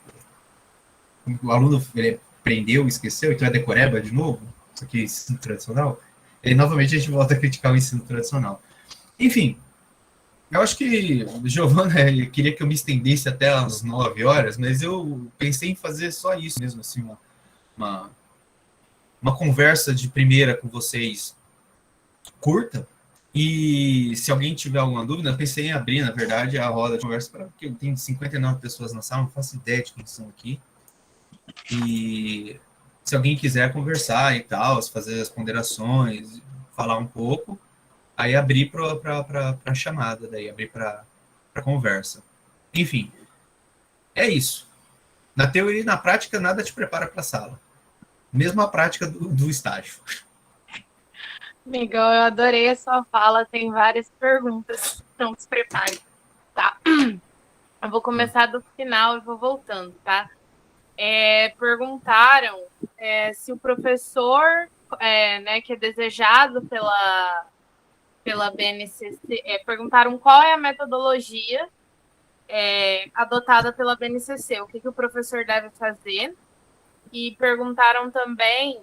[SPEAKER 1] O aluno, ele aprendeu, esqueceu, então é decoreba de novo, isso aqui é ensino tradicional. E novamente a gente volta a criticar o ensino tradicional. Enfim, eu acho que o Giovana queria que eu me estendesse até as 9 horas, mas eu pensei em fazer só isso mesmo, assim, uma conversa de primeira com vocês curta. E se alguém tiver alguma dúvida, eu pensei em abrir, na verdade, a roda de conversa, porque tem 59 pessoas na sala, não faço ideia de quem são aqui. E se alguém quiser conversar e tal, fazer as ponderações, falar um pouco, aí abrir para a chamada, daí abrir para conversa. Enfim, é isso. Na teoria e na prática, nada te prepara para a sala. Mesmo a prática do estágio.
[SPEAKER 3] Miguel, eu adorei a sua fala, tem várias perguntas, então se prepare, tá? Eu vou começar do final e vou voltando, tá? Perguntaram se o professor, né, que é desejado pela BNCC, perguntaram qual é a metodologia adotada pela BNCC, o que o professor deve fazer, e perguntaram também,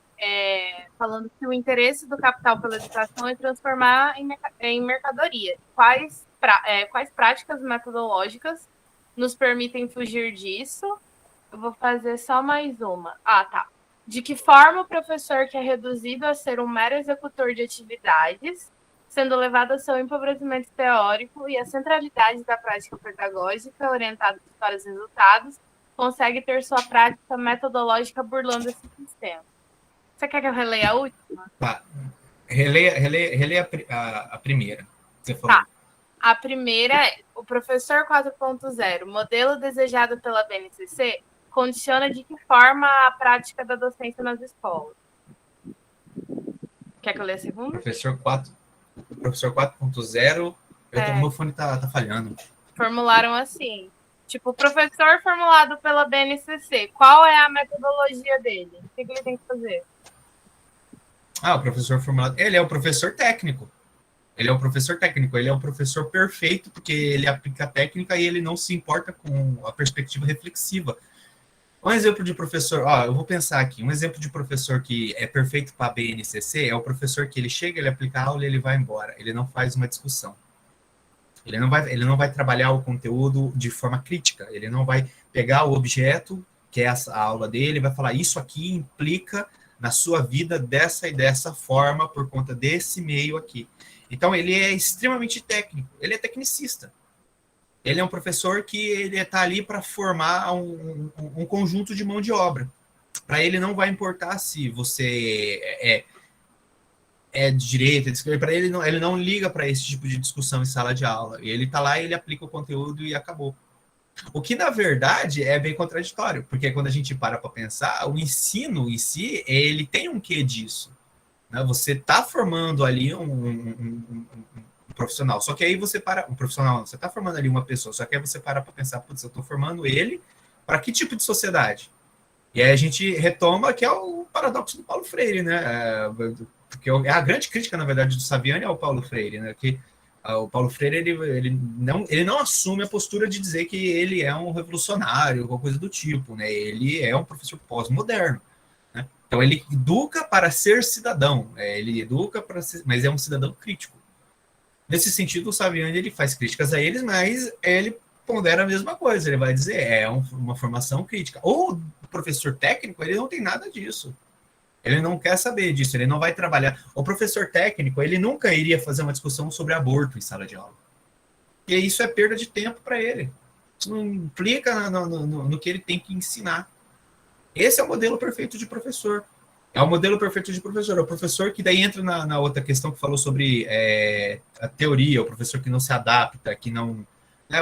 [SPEAKER 3] falando que o interesse do capital pela educação é transformar em mercadoria. Quais práticas metodológicas nos permitem fugir disso? Eu vou fazer só mais uma. Ah, tá. De que forma o professor que é reduzido a ser um mero executor de atividades, sendo levado ao seu empobrecimento teórico e a centralidade da prática pedagógica orientada para os resultados, consegue ter sua prática metodológica burlando esse sistema? Você quer que eu releia a última?
[SPEAKER 1] Tá. Releia a primeira. Você falou.
[SPEAKER 3] Tá. A primeira é: o professor 4.0, modelo desejado pela BNCC, condiciona de que forma a prática da docência nas escolas? Quer que eu leia a segunda?
[SPEAKER 1] Professor 4.0, meu fone tá falhando.
[SPEAKER 3] Formularam assim, tipo, o professor formulado pela BNCC, qual é a metodologia dele? O que ele tem que fazer?
[SPEAKER 1] O professor formulado, ele é o professor técnico. Ele é o professor perfeito, porque ele aplica a técnica e ele não se importa com a perspectiva reflexiva. Um exemplo de professor, eu vou pensar aqui, um exemplo de professor que é perfeito para a BNCC é o professor que ele chega, ele aplica a aula e ele vai embora. Ele não faz uma discussão. Ele não vai trabalhar o conteúdo de forma crítica. Ele não vai pegar o objeto, que é a aula dele, e vai falar, isso aqui implica na sua vida dessa e dessa forma, por conta desse meio aqui. Então, ele é extremamente técnico. Ele é tecnicista. Ele é um professor que ele está ali para formar um conjunto de mão de obra. Para ele não vai importar se você é de direita, de esquerda. Para ele não liga para esse tipo de discussão em sala de aula. Ele está lá, ele aplica o conteúdo e acabou. O que, na verdade, é bem contraditório, porque quando a gente para pensar, o ensino em si, ele tem um quê disso. Né? Você está formando ali um profissional, só que aí você para, um profissional, você está formando ali uma pessoa, só que aí você para pensar, putz, eu estou formando ele para que tipo de sociedade? E aí a gente retoma que é o paradoxo do Paulo Freire, né? Porque é a grande crítica, na verdade, do Saviani ao Paulo Freire, né? Que o Paulo Freire ele não assume a postura de dizer que ele é um revolucionário, alguma coisa do tipo, né? Ele é um professor pós-moderno. Né? Então ele educa para ser cidadão, ele educa para ser, mas é um cidadão crítico. Nesse sentido, o Saviani ele faz críticas a eles, mas ele pondera a mesma coisa. Ele vai dizer, uma formação crítica. Ou o professor técnico, ele não tem nada disso. Ele não quer saber disso, ele não vai trabalhar. O professor técnico, ele nunca iria fazer uma discussão sobre aborto em sala de aula. E isso é perda de tempo para ele. Isso não implica no que ele tem que ensinar. Esse é o modelo perfeito de professor. É o modelo perfeito de professor. É o professor que daí entra na outra questão que falou sobre a teoria, o professor que não se adapta, que não...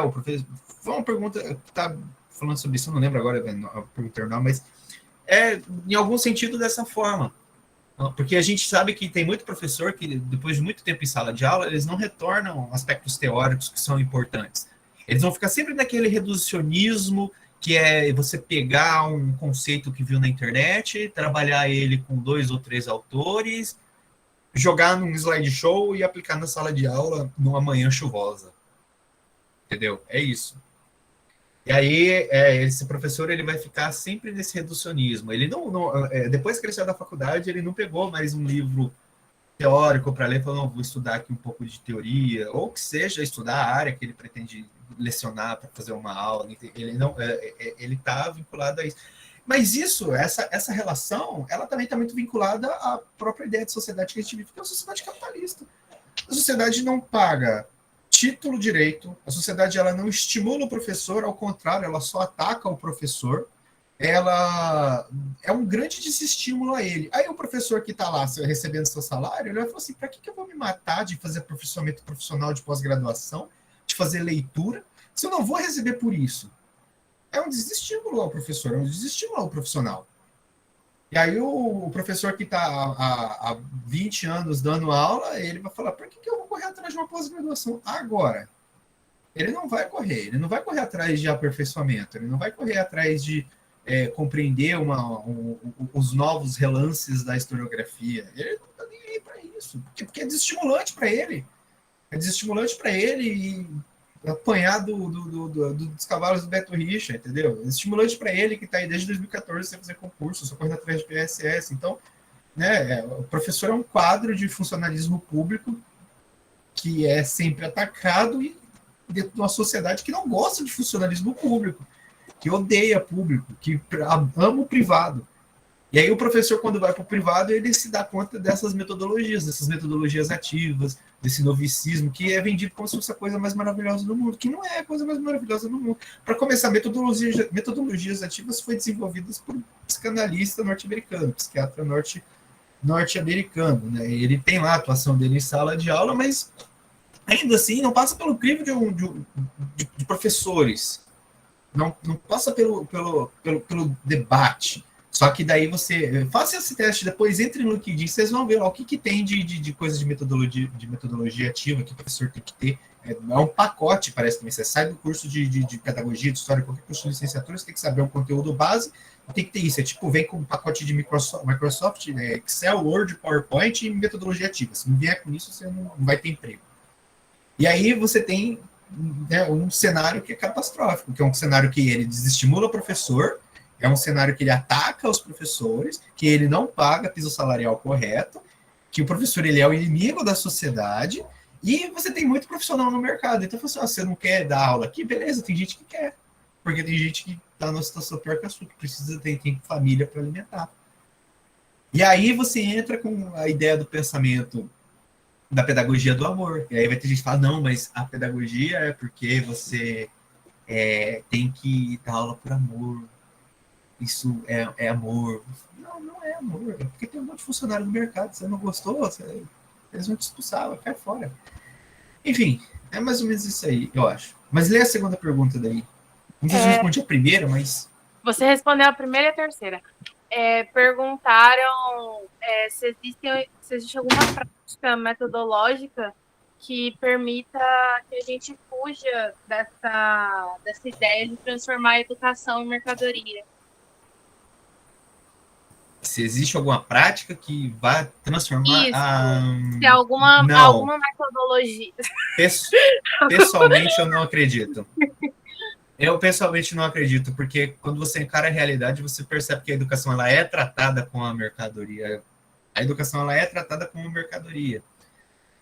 [SPEAKER 1] o professor... Foi uma pergunta que está falando sobre isso, eu não lembro agora a pergunta, não, mas em algum sentido dessa forma. Porque a gente sabe que tem muito professor que, depois de muito tempo em sala de aula, eles não retornam aspectos teóricos que são importantes. Eles vão ficar sempre naquele reducionismo, que é você pegar um conceito que viu na internet, trabalhar ele com 2 ou 3 autores, jogar num slideshow e aplicar na sala de aula numa manhã chuvosa. Entendeu? É isso. E aí, esse professor ele vai ficar sempre nesse reducionismo. Ele depois que ele saiu da faculdade, ele não pegou mais um livro teórico para ler e falou, não, vou estudar aqui um pouco de teoria, ou que seja, estudar a área que ele pretende lecionar para fazer uma aula. Ele está vinculado a isso. Mas essa relação, ela também está muito vinculada à própria ideia de sociedade que a gente vive, que é uma sociedade capitalista. A sociedade não paga título direito, a sociedade ela não estimula o professor, ao contrário, ela só ataca o professor, ela é um grande desestímulo a ele. Aí o professor que está lá recebendo seu salário, ele vai falar assim, para que eu vou me matar de fazer aperfeiçoamento profissional de pós-graduação, de fazer leitura, se eu não vou receber por isso? é um desestímulo ao professor, é um desestímulo ao profissional. E aí o professor que está há 20 anos dando aula, ele vai falar, por que eu vou correr atrás de uma pós-graduação agora? Ele não vai correr atrás de aperfeiçoamento, ele não vai correr atrás de compreender os novos relances da historiografia. Ele não está nem aí para isso, porque é desestimulante para ele. É desestimulante para ele e apanhar dos cavalos do Beto Richa, entendeu? É estimulante para ele que está aí desde 2014 sem fazer concurso, só correndo atrás de PSS. Então, né, o professor é um quadro de funcionalismo público que é sempre atacado e dentro de uma sociedade que não gosta de funcionalismo público, que odeia público, que ama o privado. E aí o professor, quando vai para o privado, ele se dá conta dessas metodologias ativas, desse novicismo, que é vendido como se fosse a coisa mais maravilhosa do mundo, que não é a coisa mais maravilhosa do mundo. Para começar, metodologias ativas foram desenvolvidas por um psicanalista norte-americano, psiquiatra norte-americano. Né? Ele tem lá a atuação dele em sala de aula, mas ainda assim não passa pelo crivo de professores, não passa pelo debate. Só que daí você faça esse teste, depois entre no LinkedIn, vocês vão ver lá, o que tem de coisa de metodologia ativa que o professor tem que ter. É um pacote, parece que você sai do curso de pedagogia, de história, qualquer curso de licenciatura, você tem que saber um conteúdo base, tem que ter isso. É tipo, vem com um pacote de Microsoft, Excel, Word, PowerPoint e metodologia ativa. Se não vier com isso, você não vai ter emprego. E aí você tem, né, um cenário que é catastrófico, que é um cenário que ele desestimula o professor, é um cenário que ele ataca os professores, que ele não paga piso salarial correto, que o professor ele é o inimigo da sociedade, e você tem muito profissional no mercado. Então, você não quer dar aula aqui? Beleza, tem gente que quer. Porque tem gente que está numa situação pior que a sua, que precisa tem família para alimentar. E aí você entra com a ideia do pensamento da pedagogia do amor. E aí vai ter gente que fala, não, mas a pedagogia é porque você tem que dar aula por amor. Isso é amor. Não é amor. É porque tem um monte de funcionário no mercado. Você não gostou, eles vão te expulsar, cai fora. Enfim, é mais ou menos isso aí, eu acho. Mas lê a segunda pergunta daí. Não sei se eu respondi a primeira, mas...
[SPEAKER 3] Você respondeu a primeira e a terceira. Perguntaram se existe alguma prática metodológica que permita que a gente fuja dessa ideia de transformar a educação em mercadoria.
[SPEAKER 1] Se existe alguma prática que vá transformar
[SPEAKER 3] isso. Se alguma metodologia.
[SPEAKER 1] Pessoalmente, eu não acredito. Eu pessoalmente não acredito, porque quando você encara a realidade, você percebe que a educação ela é tratada como a mercadoria. A educação ela é tratada como mercadoria.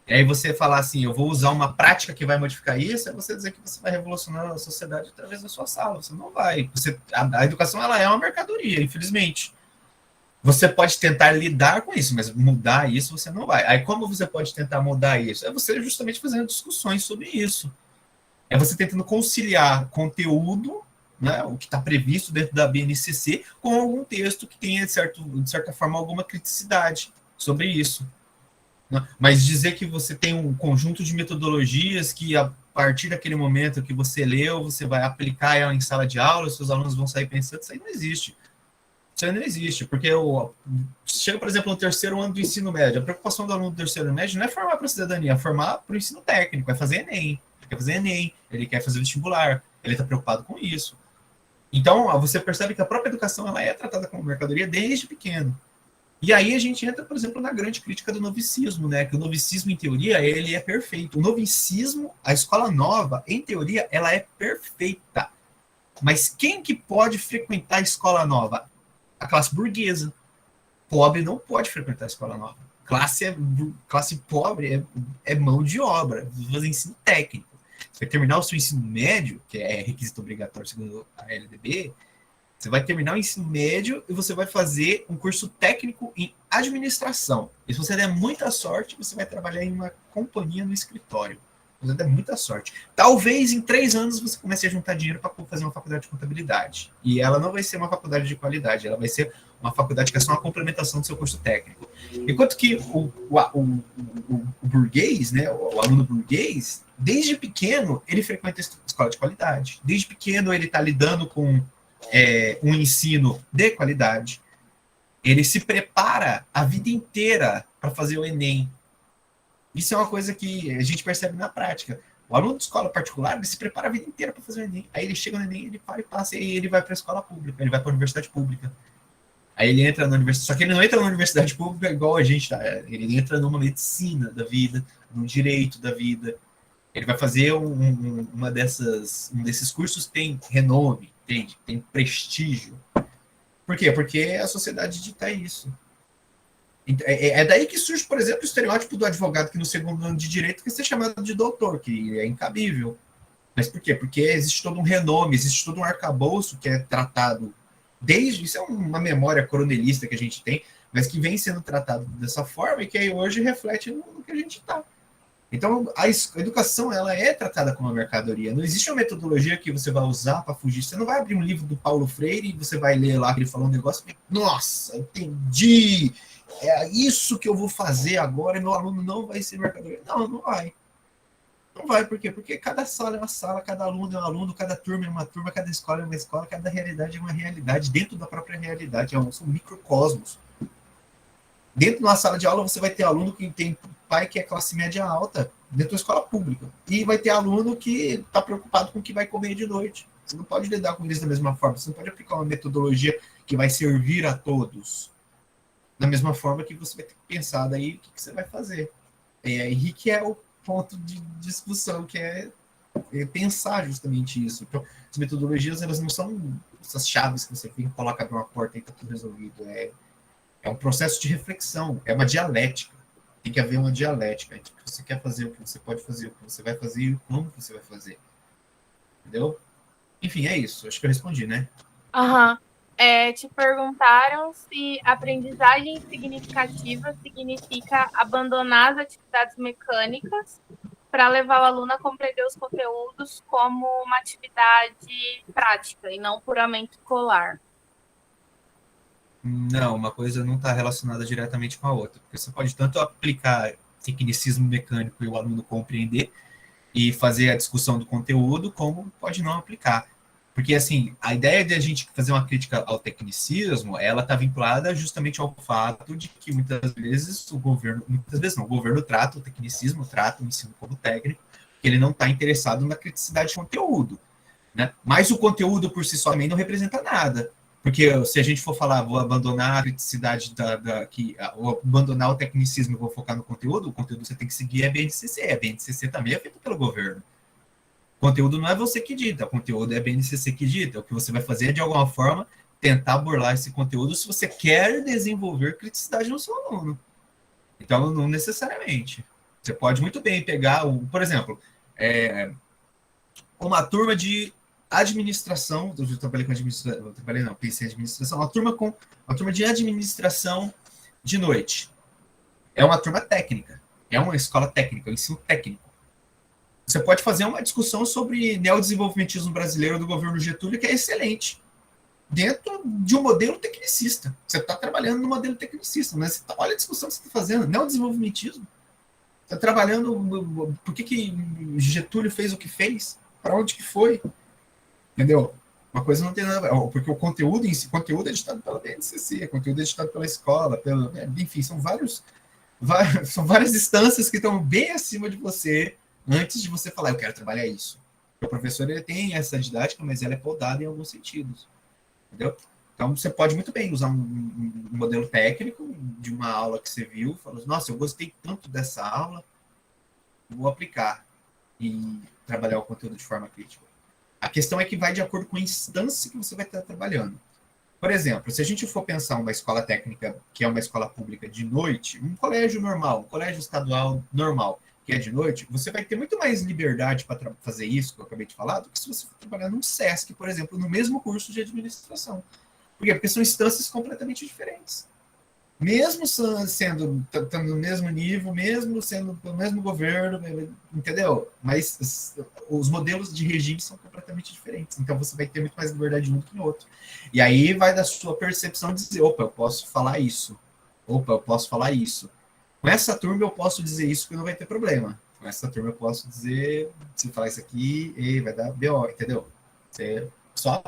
[SPEAKER 1] E aí você falar assim, eu vou usar uma prática que vai modificar isso, é você dizer que você vai revolucionar a sociedade através da sua sala. Você não vai. A educação ela é uma mercadoria, infelizmente. Você pode tentar lidar com isso, mas mudar isso você não vai. Aí como você pode tentar mudar isso? É você justamente fazendo discussões sobre isso. É você tentando conciliar conteúdo, né, o que está previsto dentro da BNCC, com algum texto que tenha, de certa forma, alguma criticidade sobre isso. Né? Mas dizer que você tem um conjunto de metodologias que, a partir daquele momento que você leu, você vai aplicar ela em sala de aula, seus alunos vão sair pensando, isso aí não existe. Isso aí não existe, porque chega, por exemplo, no terceiro ano do ensino médio, a preocupação do aluno do terceiro ano médio não é formar para a cidadania, é formar para o ensino técnico, é fazer Enem. Ele quer fazer Enem, ele quer fazer vestibular, ele está preocupado com isso. Então, você percebe que a própria educação ela é tratada como mercadoria desde pequeno. E aí a gente entra, por exemplo, na grande crítica do novicismo, né? Que o novicismo, em teoria, ele é perfeito. O novicismo, a escola nova, em teoria, ela é perfeita. Mas quem que pode frequentar a escola nova? A classe burguesa. Pobre não pode frequentar a escola nova. Classe pobre é mão de obra, fazer ensino técnico. Você vai terminar o seu ensino médio, que é requisito obrigatório segundo a LDB, você vai terminar o ensino médio e você vai fazer um curso técnico em administração. E se você der muita sorte, você vai trabalhar em uma companhia no escritório. Se você der muita sorte. Talvez em 3 anos você comece a juntar dinheiro para fazer uma faculdade de contabilidade. E ela não vai ser uma faculdade de qualidade, ela vai ser uma faculdade que é só uma complementação do seu curso técnico. Enquanto que o burguês, né, o aluno burguês, desde pequeno, ele frequenta escola de qualidade. Desde pequeno, ele está lidando com um ensino de qualidade. Ele se prepara a vida inteira para fazer o Enem. Isso é uma coisa que a gente percebe na prática. O aluno de escola particular, ele se prepara a vida inteira para fazer o Enem. Aí ele chega no Enem, ele para e passa, e aí ele vai para a escola pública, ele vai para a universidade pública. Aí ele entra na universidade, só que ele não entra na universidade pública igual a gente, tá? Ele entra numa medicina da vida, num direito da vida. Ele vai fazer um desses cursos, tem renome, tem prestígio. Por quê? Porque a sociedade dita isso. É daí que surge, por exemplo, o estereótipo do advogado que no segundo ano de direito quer ser chamado de doutor, que é incabível. Mas por quê? Porque existe todo um renome, existe todo um arcabouço que é tratado isso é uma memória coronelista que a gente tem, mas que vem sendo tratado dessa forma e que aí hoje reflete no que a gente está. Então, a educação, ela é tratada como uma mercadoria. Não existe uma metodologia que você vai usar para fugir. Você não vai abrir um livro do Paulo Freire e você vai ler lá que ele falou um negócio e, nossa, entendi, é isso que eu vou fazer agora e meu aluno não vai ser mercadoria. Não vai. Não vai, por quê? Porque cada sala é uma sala, cada aluno é um aluno, cada turma é uma turma, cada escola é uma escola, cada realidade é uma realidade, dentro da própria realidade, são microcosmos. Dentro de uma sala de aula, você vai ter aluno que tem pai que é classe média alta, dentro da escola pública, e vai ter aluno que está preocupado com o que vai comer de noite. Você não pode lidar com eles da mesma forma, você não pode aplicar uma metodologia que vai servir a todos. Da mesma forma que você vai ter que pensar daí o que você vai fazer. E aí que é o ponto de discussão, que é pensar justamente isso. Então, as metodologias, elas não são essas chaves que você coloca numa porta e está tudo resolvido. É um processo de reflexão, é uma dialética. Tem que haver uma dialética entre o que você quer fazer, o que você pode fazer, o que você vai fazer e como você vai fazer. Entendeu? Enfim, é isso. Acho que eu respondi, né?
[SPEAKER 3] Aham. Te perguntaram se aprendizagem significativa significa abandonar as atividades mecânicas para levar o aluno a compreender os conteúdos como uma atividade prática e não puramente escolar.
[SPEAKER 1] Não, uma coisa não está relacionada diretamente com a outra. Porque você pode tanto aplicar tecnicismo mecânico e o aluno compreender e fazer a discussão do conteúdo, como pode não aplicar. Porque, assim, a ideia de a gente fazer uma crítica ao tecnicismo, ela está vinculada justamente ao fato de que muitas vezes o governo trata o tecnicismo, trata o ensino como técnico, que ele não está interessado na criticidade de conteúdo, né? Mas o conteúdo por si só também não representa nada. Porque se a gente for falar, vou abandonar a criticidade vou abandonar o tecnicismo e vou focar no conteúdo, o conteúdo que você tem que seguir é a BNCC. A BNCC também é feito pelo governo. O conteúdo não é você que dita, o conteúdo é a BNCC que dita. O que você vai fazer é, de alguma forma, tentar burlar esse conteúdo se você quer desenvolver criticidade no seu aluno. Então, não necessariamente. Você pode muito bem pegar, por exemplo, uma turma de administração, eu trabalhei com administração, pensei em administração, uma turma de administração de noite. É uma turma técnica, é uma escola técnica, um ensino técnico. Você pode fazer uma discussão sobre neodesenvolvimentismo brasileiro do governo Getúlio, que é excelente, dentro de um modelo tecnicista. Você está trabalhando no modelo tecnicista, mas olha a discussão que você está fazendo, neodesenvolvimentismo. Você está trabalhando, por que Getúlio fez o que fez? Para onde que foi? Entendeu? Uma coisa não tem nada a ver, porque o conteúdo em si, conteúdo é editado pela BNCC, conteúdo é editado pela escola, enfim, são várias instâncias que estão bem acima de você antes de você falar, eu quero trabalhar isso. O professor, ele tem essa didática, mas ela é podada em alguns sentidos. Entendeu? Então, você pode muito bem usar um modelo técnico de uma aula que você viu, falando, nossa, eu gostei tanto dessa aula, vou aplicar e trabalhar o conteúdo de forma crítica. A questão é que vai de acordo com a instância que você vai estar trabalhando. Por exemplo, se a gente for pensar uma escola técnica, que é uma escola pública de noite, um colégio normal, um colégio estadual normal, que é de noite, você vai ter muito mais liberdade para fazer isso, que eu acabei de falar, do que se você for trabalhar num SESC, por exemplo, no mesmo curso de administração. Por quê? Porque são instâncias completamente diferentes. Mesmo estando no mesmo nível, mesmo sendo pelo mesmo governo, entendeu? Mas os modelos de regime são completamente diferentes. Então você vai ter muito mais liberdade de um do que no outro. E aí vai da sua percepção de dizer, opa, eu posso falar isso. Opa, eu posso falar isso. Com essa turma eu posso dizer isso que não vai ter problema. com essa turma eu posso dizer, se falar isso aqui, e vai dar BO, entendeu? Só,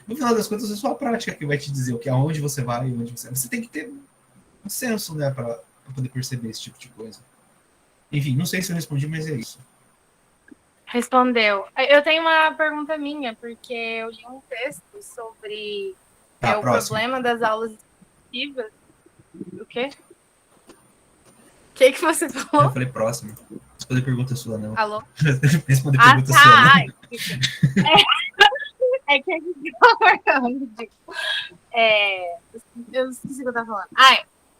[SPEAKER 1] no final das contas, é só a prática que vai te dizer aonde você vai e onde você... Você tem que ter um senso, né, para poder perceber esse tipo de coisa. Enfim, não sei se eu respondi, mas é isso.
[SPEAKER 3] Respondeu. Eu tenho uma pergunta minha, porque eu li um texto sobre o problema das aulas expositivas. O quê? O que você falou?
[SPEAKER 1] Eu falei próximo. Responder pergunta sua, não.
[SPEAKER 3] Alô?
[SPEAKER 1] Responder pergunta sua, não.
[SPEAKER 3] É que a gente tá falando de... eu esqueci o que eu tava falando.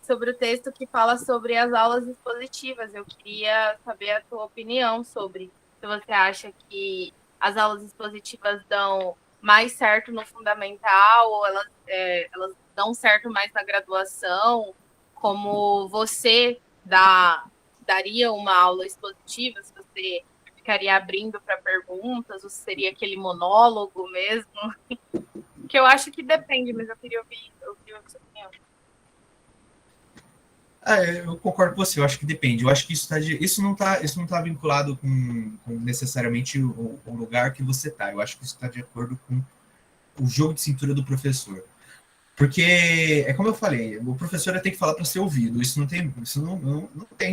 [SPEAKER 3] Sobre o texto que fala sobre as aulas expositivas. Eu queria saber a tua opinião sobre se você acha que as aulas expositivas dão mais certo no fundamental ou elas dão certo mais na graduação, como você daria uma aula expositiva, se você ficaria abrindo para perguntas, ou seria aquele monólogo mesmo? Que eu acho que depende, mas eu queria ouvir a sua opinião.
[SPEAKER 1] Eu concordo com você, eu acho que depende. Eu acho que isso não tá vinculado com necessariamente o lugar que você tá. Eu acho que isso está de acordo com o jogo de cintura do professor. Porque, é como eu falei, o professor tem que falar para ser ouvido. Isso não tem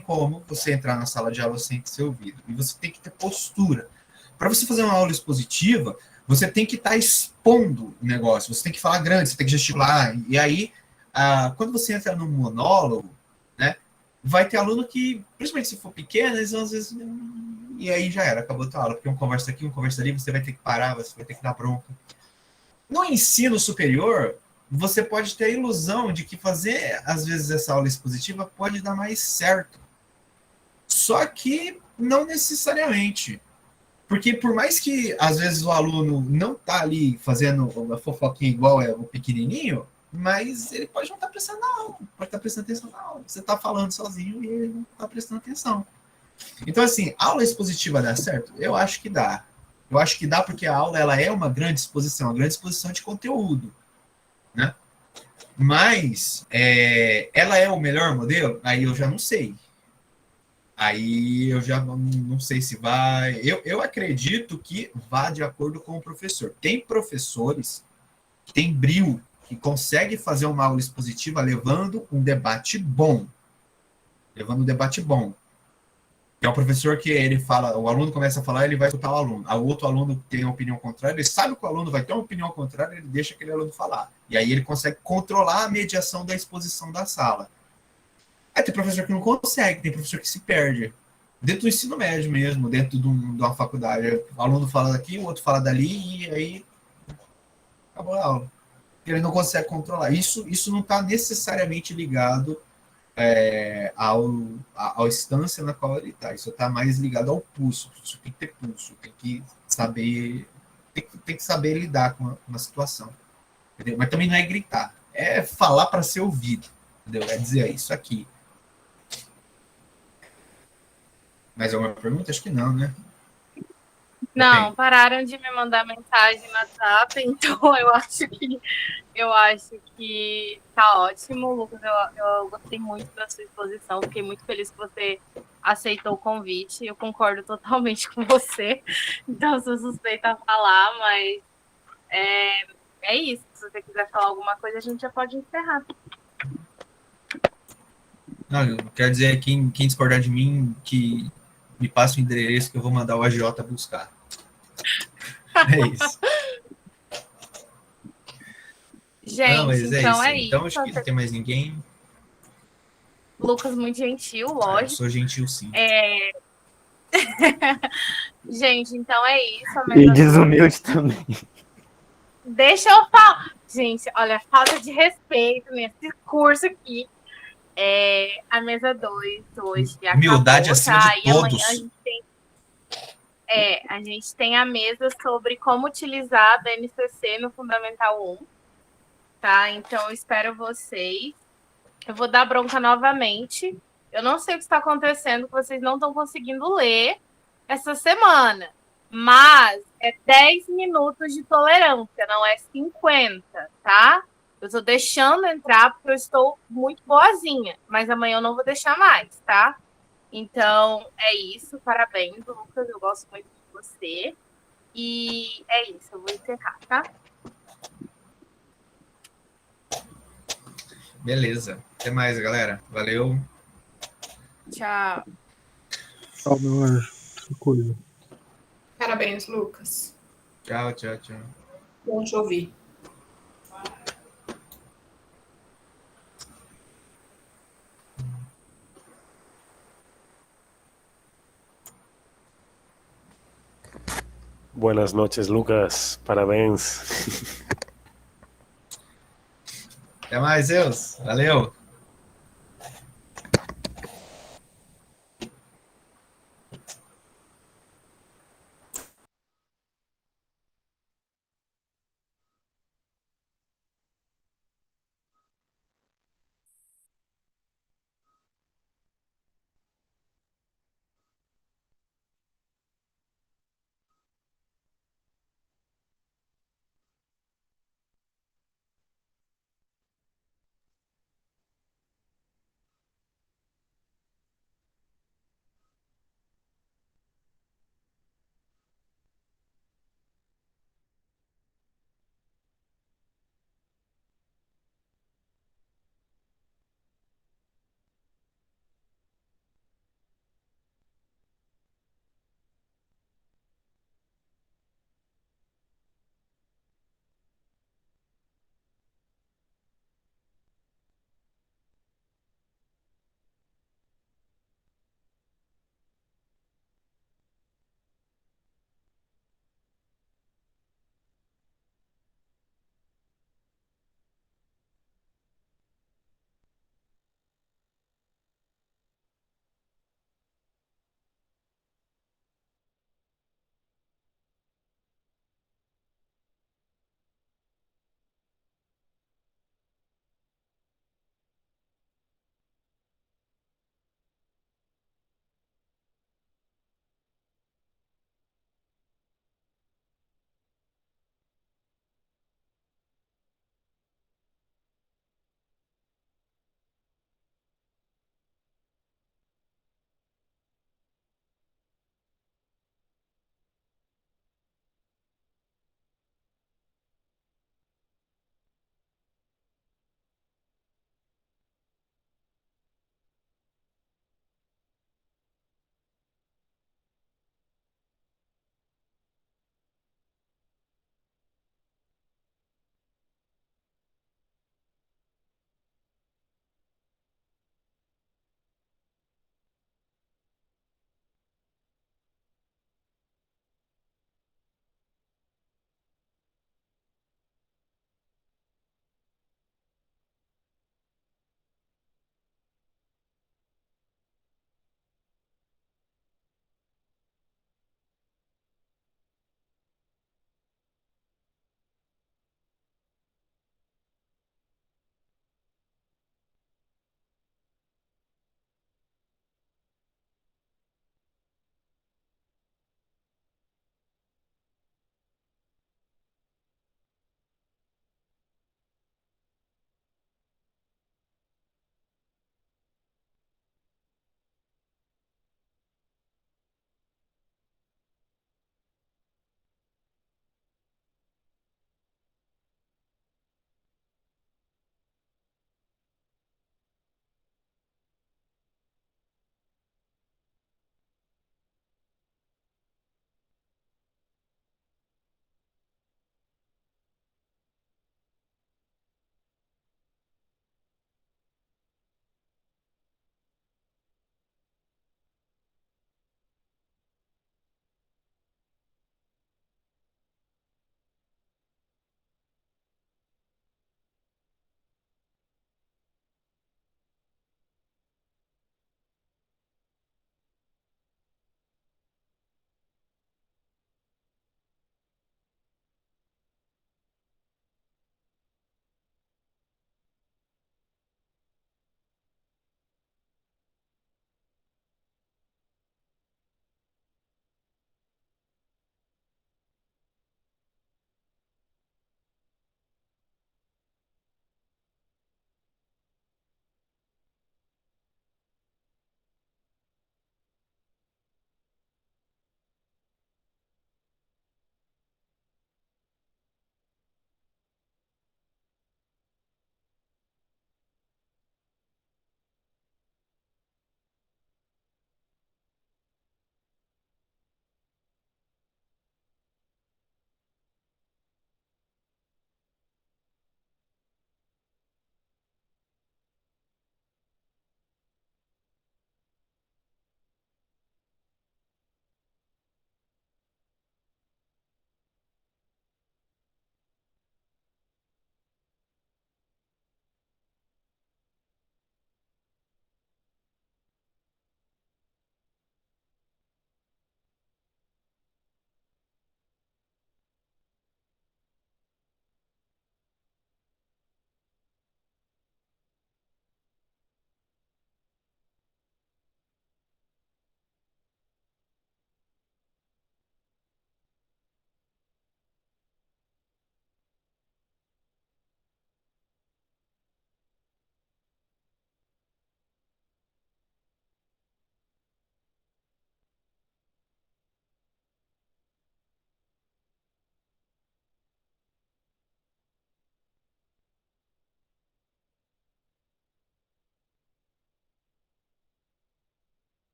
[SPEAKER 1] como você entrar na sala de aula sem ser ouvido. E você tem que ter postura. Para você fazer uma aula expositiva, você tem que estar expondo o negócio. Você tem que falar grande, você tem que gesticular. E aí, quando você entra num monólogo, né, vai ter aluno que, principalmente se for pequeno, eles vão às vezes... E aí já era, acabou a tua aula. Porque um conversa aqui, um conversa ali, você vai ter que parar, você vai ter que dar bronca. No ensino superior, você pode ter a ilusão de que fazer, às vezes, essa aula expositiva pode dar mais certo. Só que não necessariamente. Porque por mais que, às vezes, o aluno não está ali fazendo uma fofoquinha igual o pequenininho, mas ele pode não estar prestando na aula, pode estar prestando atenção na aula. Você está falando sozinho e ele não está prestando atenção. Então, assim, aula expositiva dá certo? Eu acho que dá. Eu acho que dá porque a aula ela é uma grande exposição de conteúdo, né? Mas ela é o melhor modelo? Aí eu já não sei. Aí eu já não sei se vai... Eu acredito que vá de acordo com o professor. Tem professores que têm brio, que conseguem fazer uma aula expositiva levando um debate bom. É o professor que ele fala, o aluno começa a falar, ele vai escutar o aluno. O outro aluno tem uma opinião contrária, ele sabe que o aluno vai ter uma opinião contrária, ele deixa aquele aluno falar. E aí ele consegue controlar a mediação da exposição da sala. Aí tem professor que não consegue, tem professor que se perde. Dentro do ensino médio mesmo, dentro de uma faculdade. O aluno fala daqui, o outro fala dali, e aí acabou a aula. Ele não consegue controlar. Isso não está necessariamente ligado à instância na qual ele está. Isso está mais ligado ao pulso. Isso tem que ter pulso, tem que saber lidar com uma situação. Entendeu? Mas também não é gritar. É falar para ser ouvido. Entendeu? É dizer isso aqui. Mais alguma pergunta? Acho que não, né?
[SPEAKER 3] Não, pararam de me mandar mensagem no WhatsApp, então eu acho que tá ótimo, Lucas. Eu gostei muito da sua exposição, fiquei muito feliz que você aceitou o convite. Eu concordo totalmente com você, então eu sou suspeita a falar, mas é isso. Se você quiser falar alguma coisa, a gente já pode encerrar.
[SPEAKER 1] Não, eu quero dizer, quem discordar de mim, que me passa o endereço que eu vou mandar o AJ buscar. É isso.
[SPEAKER 3] Gente,
[SPEAKER 1] não, mas
[SPEAKER 3] então
[SPEAKER 1] é isso. Então
[SPEAKER 3] isso.
[SPEAKER 1] Acho que não tem mais ninguém.
[SPEAKER 3] Lucas, muito gentil, lógico.
[SPEAKER 1] Eu sou gentil, sim.
[SPEAKER 3] Gente, então é isso.
[SPEAKER 2] E desumilde também.
[SPEAKER 3] Deixa eu falar. Gente, olha, falta de respeito nesse curso aqui. A mesa 2 hoje acabou,
[SPEAKER 1] Humildade acima de todos.
[SPEAKER 3] E amanhã a gente tem a mesa sobre como utilizar a BNCC no Fundamental 1. Tá? Então, eu espero vocês. Eu vou dar bronca novamente. Eu não sei o que está acontecendo, que vocês não estão conseguindo ler essa semana. Mas é 10 minutos de tolerância, não é 50, tá? Eu estou deixando entrar porque eu estou muito boazinha. Mas amanhã eu não vou deixar mais, tá? Então, é isso. Parabéns, Lucas. Eu gosto muito de você. E é isso. Eu vou encerrar, tá?
[SPEAKER 1] Beleza. Até mais, galera. Valeu.
[SPEAKER 3] Tchau.
[SPEAKER 4] Tchau, meu anjo. Que coisa.
[SPEAKER 5] Parabéns, Lucas.
[SPEAKER 1] Tchau, tchau, tchau.
[SPEAKER 5] Bom te ouvir.
[SPEAKER 6] Buenas noches, Lucas. Parabéns.
[SPEAKER 1] Até mais, Zeus. Valeu.